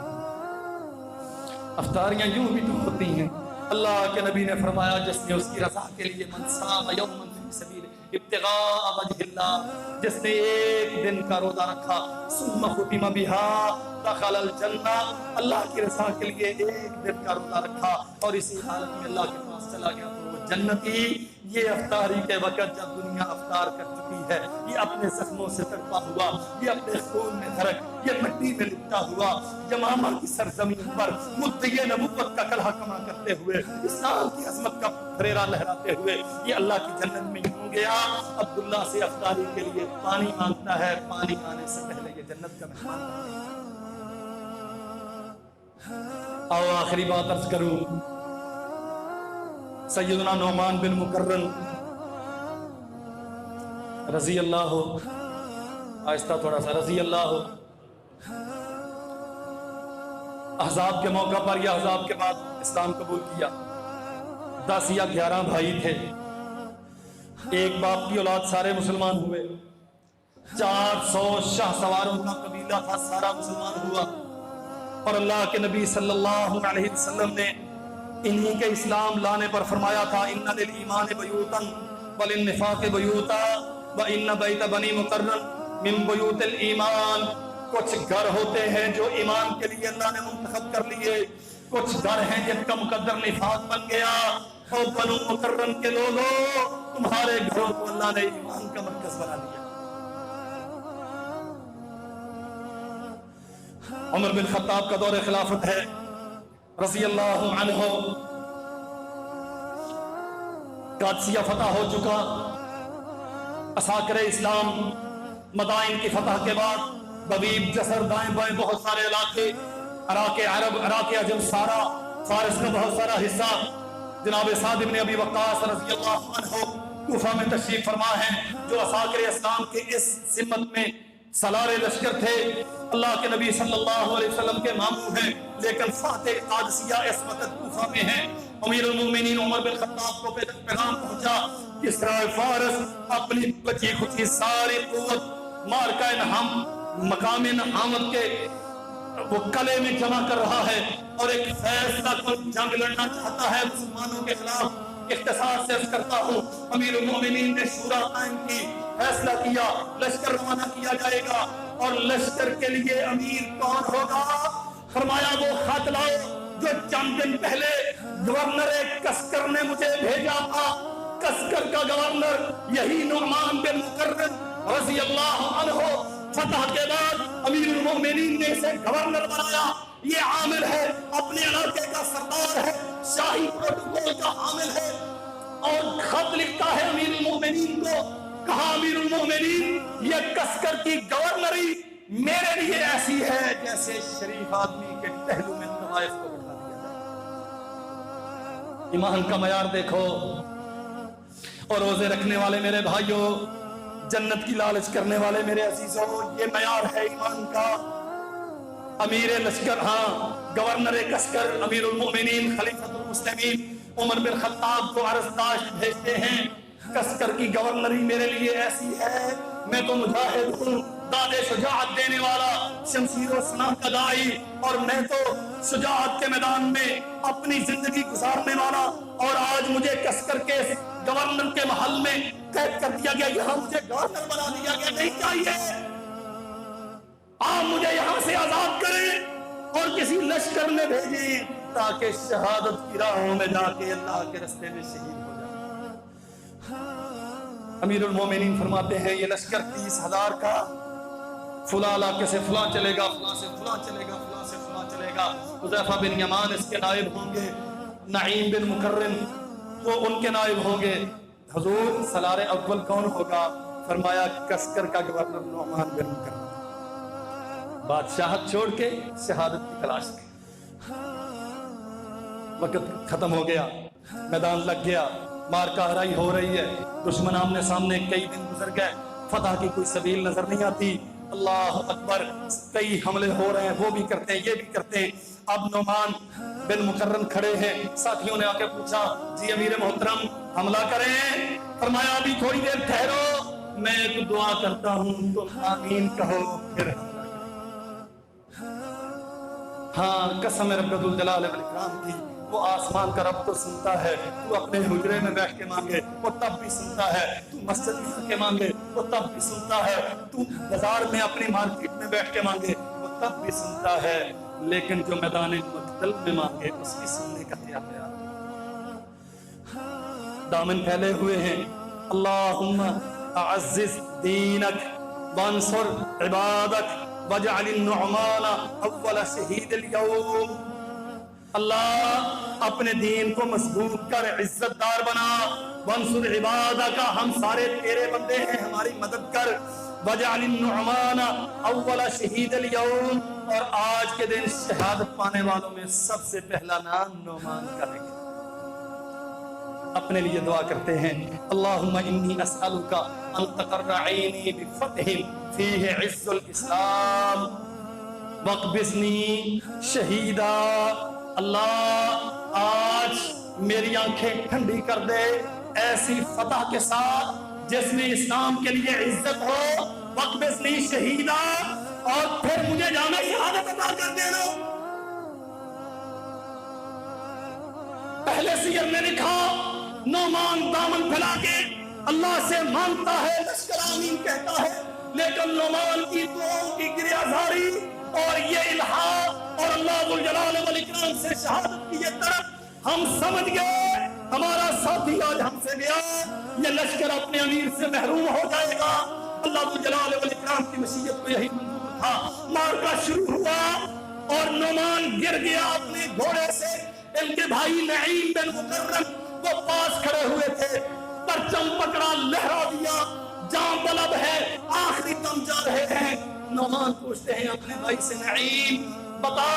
افطاریاں یوں بھی تو ہوتی ہیں. اللہ کے نبی نے فرمایا جس نے اس کی رضا کے لیے من صام یوما فی سبیل ابتغاء وجہ اللہ، جس نے ایک دن کا روزہ رکھا ثم ختم بها دخل الجنہ، اللہ کی رضا کے لیے ایک دن کا روزہ رکھا اور اسی حالت میں اللہ کے پاس چلا گیا تو وہ جنتی. یہ افطاری کے وقت جب دنیا افطار کر چکی ہے، یہ اپنے زخموں سے تڑپا ہوا، یہ اپنے خون میں دھڑک، یہ مٹی میں لپٹا ہوا، یمامہ کی سرزمین پر مدعی نبوت کا کلہا کما کرتے ہوئے، اسلام کی عظمت کا پھریرا لہراتے ہوئے یہ اللہ کی جنت میں یوں گیا. عبداللہ سے افطاری کے لیے پانی مانگتا ہے، پانی آنے سے پہلے یہ جنت کا مہمان بن گیا. آؤ آخری بات عرض کروں. سیدنا نعمان بن مکرم رضی اللہ، آہستہ تھوڑا سا، رضی اللہ، احزاب کے موقع پر یا احزاب کے بعد اسلام قبول کیا. 10 یا 11 بھائی تھے، ایک باپ کی اولاد، سارے مسلمان ہوئے. 400 شاہ سواروں کا قبیلہ تھا، سارا مسلمان ہوا. اور اللہ کے نبی صلی اللہ علیہ وسلم نے انہی کے اسلام لانے پر فرمایا تھا ان للایمان بیوتا وللنفاق بیوتا وان بیت بنی مکرم من بیوت الایمان. کچھ گھر ہوتے ہیں جو ایمان کے لیے اللہ نے منتخب کر لیے، کچھ گھر ہیں جن کا مقدر نفاق بن گیا. اور بنو مکرم کے لوگوں، تمہارے گھروں کو اللہ نے ایمان کا مرکز بنا لیا. عمر بن خطاب کا دور خلافت ہے رضی اللہ عنہ. قادسیہ فتح ہو چکا. عساکر اسلام مدائن کی فتح کے بعد بویب، جسر، دائیں بائیں بہت سارے علاقے، عراق عرب، عراق عجم، سارا فارس کا بہت سارا حصہ. جناب سعد بن ابی وقاص رضی اللہ عنہ کوفہ میں تشریف فرما ہیں، جو عساکر اسلام کے اس سمت میں سالار لشکر تھے. اللہ کے نبی صلی اللہ علیہ وسلم کے ماموں ہیں، لیکن فاتح قادسیہ اس وقت کوفہ میں ہیں. امیر المومنین عمر بن خطاب کو پیغام پہنچا کہ کسریٰ فارس اپنی بچی کچھی ساری قوت مارکہ نہم، مقام نہامت کے وہ قلعے میں جمع کر رہا ہے اور ایک فیصلہ کن جنگ لڑنا چاہتا ہے مسلمانوں کے خلاف. اختصار سے عرض کرتا ہوں، امیر المومنین نے شورا قائم کی، فیصلہ کیا لشکر روانہ کیا جائے گا. اور لشکر کے لیے امیر کون ہوگا؟ فرمایا وہ خط لاؤ جو چند دن پہلے گورنر کسکر نے مجھے بھیجا تھا. کسکر کا گورنر یہی نعمان بن مکرم رضی اللہ عنہ. فتح کے بعد امیر المومنین نے اسے گورنر بنایا. یہ عامل ہے، اپنے علاقے کا سردار ہے، شاہی پروٹوکول کا حامل ہے. اور خط لکھتا ہے امیر المومنین کو، کہا امیر المومنین یہ کسکر کی گورنری میرے لیے ایسی ہے جیسے شریف آدمی کے پہلو میں طوائف کو بٹھا دیا جائے. ایمان کا معیار دیکھو. اور روزے رکھنے والے میرے بھائیوں، جنت کی لالچ کرنے والے میرے عزیزوں، یہ معیار ہے ایمان کا. امیر لشکر، ہاں گورنر کسکر امیر المومنین خلیفۃ المسلمین عمر بن خطاب کو عرضداشت بھیجتے ہیں، کسکر کی گورنری میرے لیے ایسی ہے، میں تو مجاہد ہوں، داد شجاعت دینے والا، شمشیر و سناں کا داعی، اور میں تو شجاعت کے میدان میں اپنی زندگی گزارنے والا. اور آج مجھے کسکر کے گورنر کے محل میں قید کر دیا گیا، یہاں مجھے گورنر بنا دیا گیا. نہیں چاہیے، آپ مجھے یہاں سے آزاد کریں اور کسی لشکر میں بھیجیں تاکہ شہادت کی راہوں میں جا کے اللہ کے رستے میں شہید ہو جائے. امیر المومنین فرماتے ہیں یہ لشکر 30,000 کا، فلاں علاقے سے فلاں چلے گا، فلاں سے فلاں چلے گا، فلاں سے فلاں چلے گا. حذیفہ بن یمان اس کے نائب ہوں گے، نعیم بن مکرم وہ ان کے نائب ہوں گے. حضور سالار اول کون ہوگا؟ فرمایا کسکر کا گورنر نعمان بن مکرم. بادشاہت چھوڑ کے شہادت کی تلاش کی. وقت ختم ہو گیا، میدان لگ گیا، مارکہ ہرائی ہو رہی ہے، دشمن آمنے سامنے، کئی دن گزر گئے، فتح کی کوئی سبیل نظر نہیں آتی. اللہ اکبر، کئی حملے ہو رہے ہیں، وہ بھی کرتے ہیں، یہ بھی کرتے ہیں. اب نعمان بن مکرم کھڑے ہیں، ساتھیوں نے آ کے پوچھا جی امیر محترم حملہ کریں؟ فرمایا ابھی تھوڑی دیر ٹھہرو، میں ایک دعا کرتا ہوں، تم آمین کہو پھر. ہاں قسم رب الجلال والاکرام کی، وہ آسمان کا رب تو سنتا ہے، تو اپنے حجرے میں بیٹھ کے مانگے وہ تب بھی سنتا ہے، تو مسجد میں آ کے مانگے وہ تب بھی سنتا ہے، تو بازار میں اپنی مارکیٹ میں بیٹھ کے مانگے وہ تب بھی سنتا ہے، لیکن جو میدان مقتل میں مانگے اس کی سننے کا کیا خیال؟ دامن پھیلے ہوئے ہیں، اللہم اعزز دینک وانصر عبادک واجعل النعمان اول شہید اليوم، اللہ اپنے دین کو مضبوط کر، عزت دار بنا، وانصر عبادک ہم سارے تیرے بندے ہیں، ہماری مدد کر، واجعل النعمان اول شہید اليوم، اور آج کے دن شہادت پانے والوں میں سب سے پہلا نام نعمان کا ہے۔ اپنے لیے دعا کرتے ہیں، اللہم انی اسألک ان تقر عینی بفتح فیہ عز الاسلام واقبضنی شہیدا، اللہ آج میری آنکھیں ٹھنڈی کر دے ایسی فتح کے ساتھ جس میں اسلام کے لیے عزت ہو، واقبضنی شہیدا، اور پھر مجھے جامع شہادت عطا کر دینا۔ پہلے سیر نے لکھا نعمان دامن پھیلا کے اللہ سے مانگتا ہے، لشکر آمین کہتا ہے، لیکن نعمان کی دعاؤں کی گریہزاری اور یہ الحاح اور اللہ ذو الجلال والاکرام سے شہادت کی یہ طرف ہم سمجھ گئے ہمارا ساتھی آج ہم سے گیا، یہ لشکر اپنے امیر سے محروم ہو جائے گا۔ اللہ ذو الجلال والاکرام کی مشیت کو یہی منظور تھا، معرکہ شروع ہوا اور نعمان گر گیا اپنے گھوڑے سے، ان کے بھائی نعیم بن مکرم وہ پاس کھڑے ہوئے تھے، پرچم پکڑا لہرا دیا، جان طلب ہے، آخری دم جا رہے ہیں۔ نعمان پوچھتے ہیں اپنے بھائی سے، نعیم بتا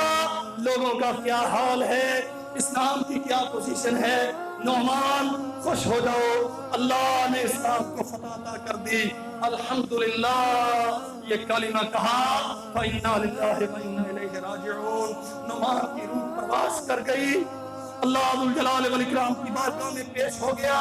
لوگوں کا کیا حال ہے، اسلام کی کیا پوزیشن ہے؟ نعمان خوش ہو جاؤ، اللہ نے اسلام کو فتح عطا کر دی، الحمدللہ یہ کلمہ کہا، فَإِنَّا لِلَّهِ وَإِنَّا إِلَيْهِ رَاجِعُونَ، نعمان کی روح پرواز کر گئی، اللہ ذو الجلال والاکرام کی بارگاہ میں پیش ہو گیا،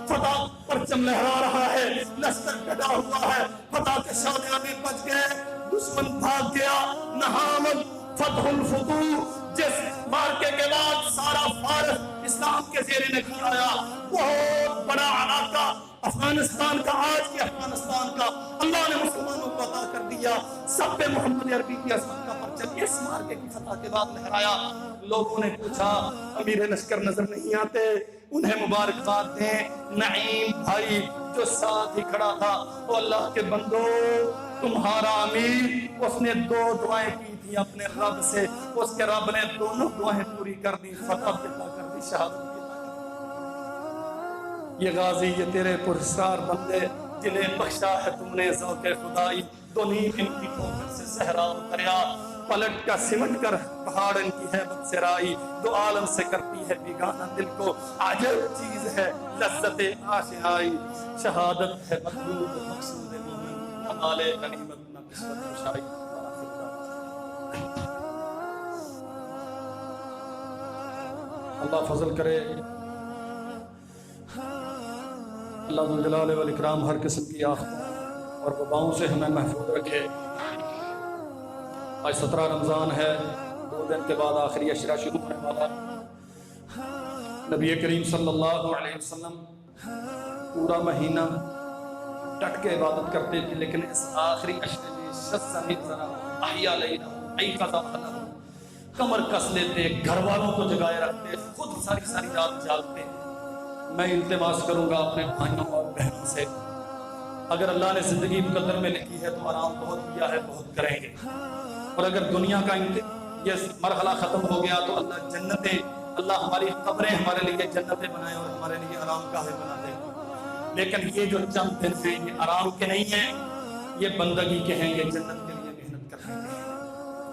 فتح پرچم لہرا رہا ہے، لشکر کٹا ہوا ہے، فتح کے شادیانے بچ گئے، دشمن بھاگ گیا، نہامد فتح الفتوح، جس مارکے کے بعد سارا فارس اسلام کے زیر نگین آیا، بہت بڑا علاقہ افغانستان کا، آج کے افغانستان کا اللہ نے مسلمانوں کو عطا کر دیا، سب پہ محمد عربی کی عظمت کا پرچم اس مارکے کی فتح کے بعد لہرایا۔ لوگوں نے پوچھا امیر لشکر نظر نہیں آتے، انہیں مبارکباد دیں، نعیم بھائی جو ساتھ ہی کھڑا تھا، وہ اللہ کے بندو تمہارا امیر، اس نے 2 دعائیں کی تھی اپنے رب سے، اس کے رب نے دونوں دعائیں پوری کر دی، فتح عطا کر دی، شہادت عطا کر دی۔ یہ غازی، یہ تیرے پرسرار بندے جنہیں بخشا ہے تم نے ذوق خدائی، دو نیم ان کی ٹھوکر سے صحرا اتریا، پلٹ کا سمٹ کر پہاڑ ان کی ہے سرائی، دو عالم سے کرتی ہے بیگانہ دل کو، عجب چیز ہے لذت آشنائی، شہادت ہے مطلوب مقصود مومن، نہ مال غنیمت نہ قسمت کشائی۔ اللہ فضل کرے، اللہ ذو الجلال والاکرام ہر قسم کی آفتوں اور وباؤں سے ہمیں محفوظ رکھے۔ آج 17 رمضان ہے، 2 دن کے بعد آخری عشرہ شروع ہونے والا ہے۔ نبی کریم صلی اللہ علیہ وسلم پورا مہینہ ڈٹ کے عبادت کرتے تھے، لیکن اس آخری عشرے میں شد ذرا احیا لیلہ ایقظ اہلہ، کمر کس لیتے، گھر والوں کو جگائے رکھتے، خود ساری رات جاگتے۔ میں التماس کروں گا اپنے بھائیوں اور بہنوں سے، اگر اللہ نے زندگی مقدر میں لکھی ہے تو آرام بہت کیا ہے، بہت کریں گے، اور اگر دنیا کا یہ مرحلہ ختم ہو گیا تو اللہ جنتیں، اللہ ہماری قبریں ہمارے لیے جنتیں بنائے اور ہمارے لیے آرام گاہیں بنا دے۔ لیکن یہ جو چند دن ہیں یہ آرام کے نہیں ہیں، یہ بندگی کے ہیں، یہ جنت کے لیے محنت کرنے کے ہیں۔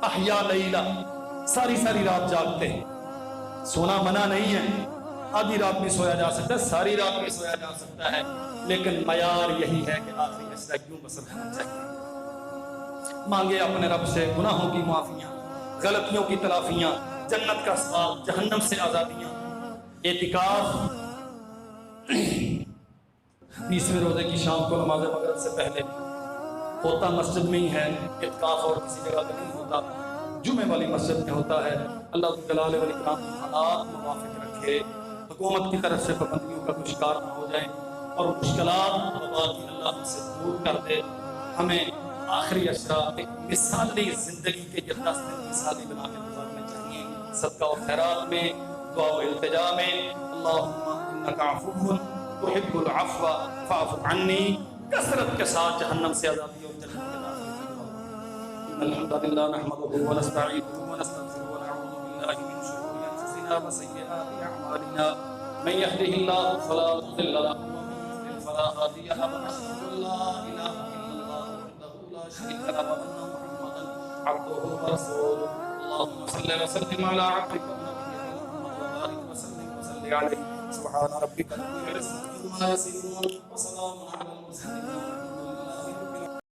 احیا لیلہ، ساری رات جاگتے ہیں، سونا منع نہیں ہے، آدھی رات بھی سویا جا سکتا ہے، ساری رات بھی سویا جا سکتا ہے، لیکن معیار یہی ہے کہ آخری عشرہ کیوں بسر ہونا چاہیے۔ مانگے اپنے رب سے گناہوں کی معافیاں، غلطیوں کی تلافیاں، جنت کا ثواب، جہنم سے آزادیاں۔ اعتکاف 20ویں روزے کی شام کو نماز مغرب سے پہلے ہوتا مسجد میں ہی ہے، اعتکاف اور کسی جگہ پہ نہیں ہوتا۔ جمعے والی مسجد میں ہوتا ہے. اللہ جلال والاکرام حالات موافق رکھے، حکومت کی طرف سے پابندیوں کا کوئی شکار نہ ہو جائیں، اور مشکلات اللہ ہم سے دور کر دے. ہمیں آخری اشرا ایک مثالی زندگی کے 10 دن مثالی بنا کے گزارنے چاہیے. صدقہ و خیرات میں، دعا و التجا میں. اللہم انک عفو تحب العفو فاعف عنی، کثرت کے ساتھ جہنم سے آزادی اور جنت کے داخل. الحمد للہ نحمده ونستعینه ونستغفره ونعوذ باللہ من شرور انفسنا وسیئات اعمالنا، من يهده الله فلا مضل له ومن يضلل فلا هادي له، ونشهد ان لا اله الا الله وحده لا شريك له وان محمدا عبده ورسوله. اللهم صل وسلم على عبدك ونبيك محمد وبارك وسلم وصل عليه. سبحان ربك رب العزة عما يصفون وسلام على المرسلين.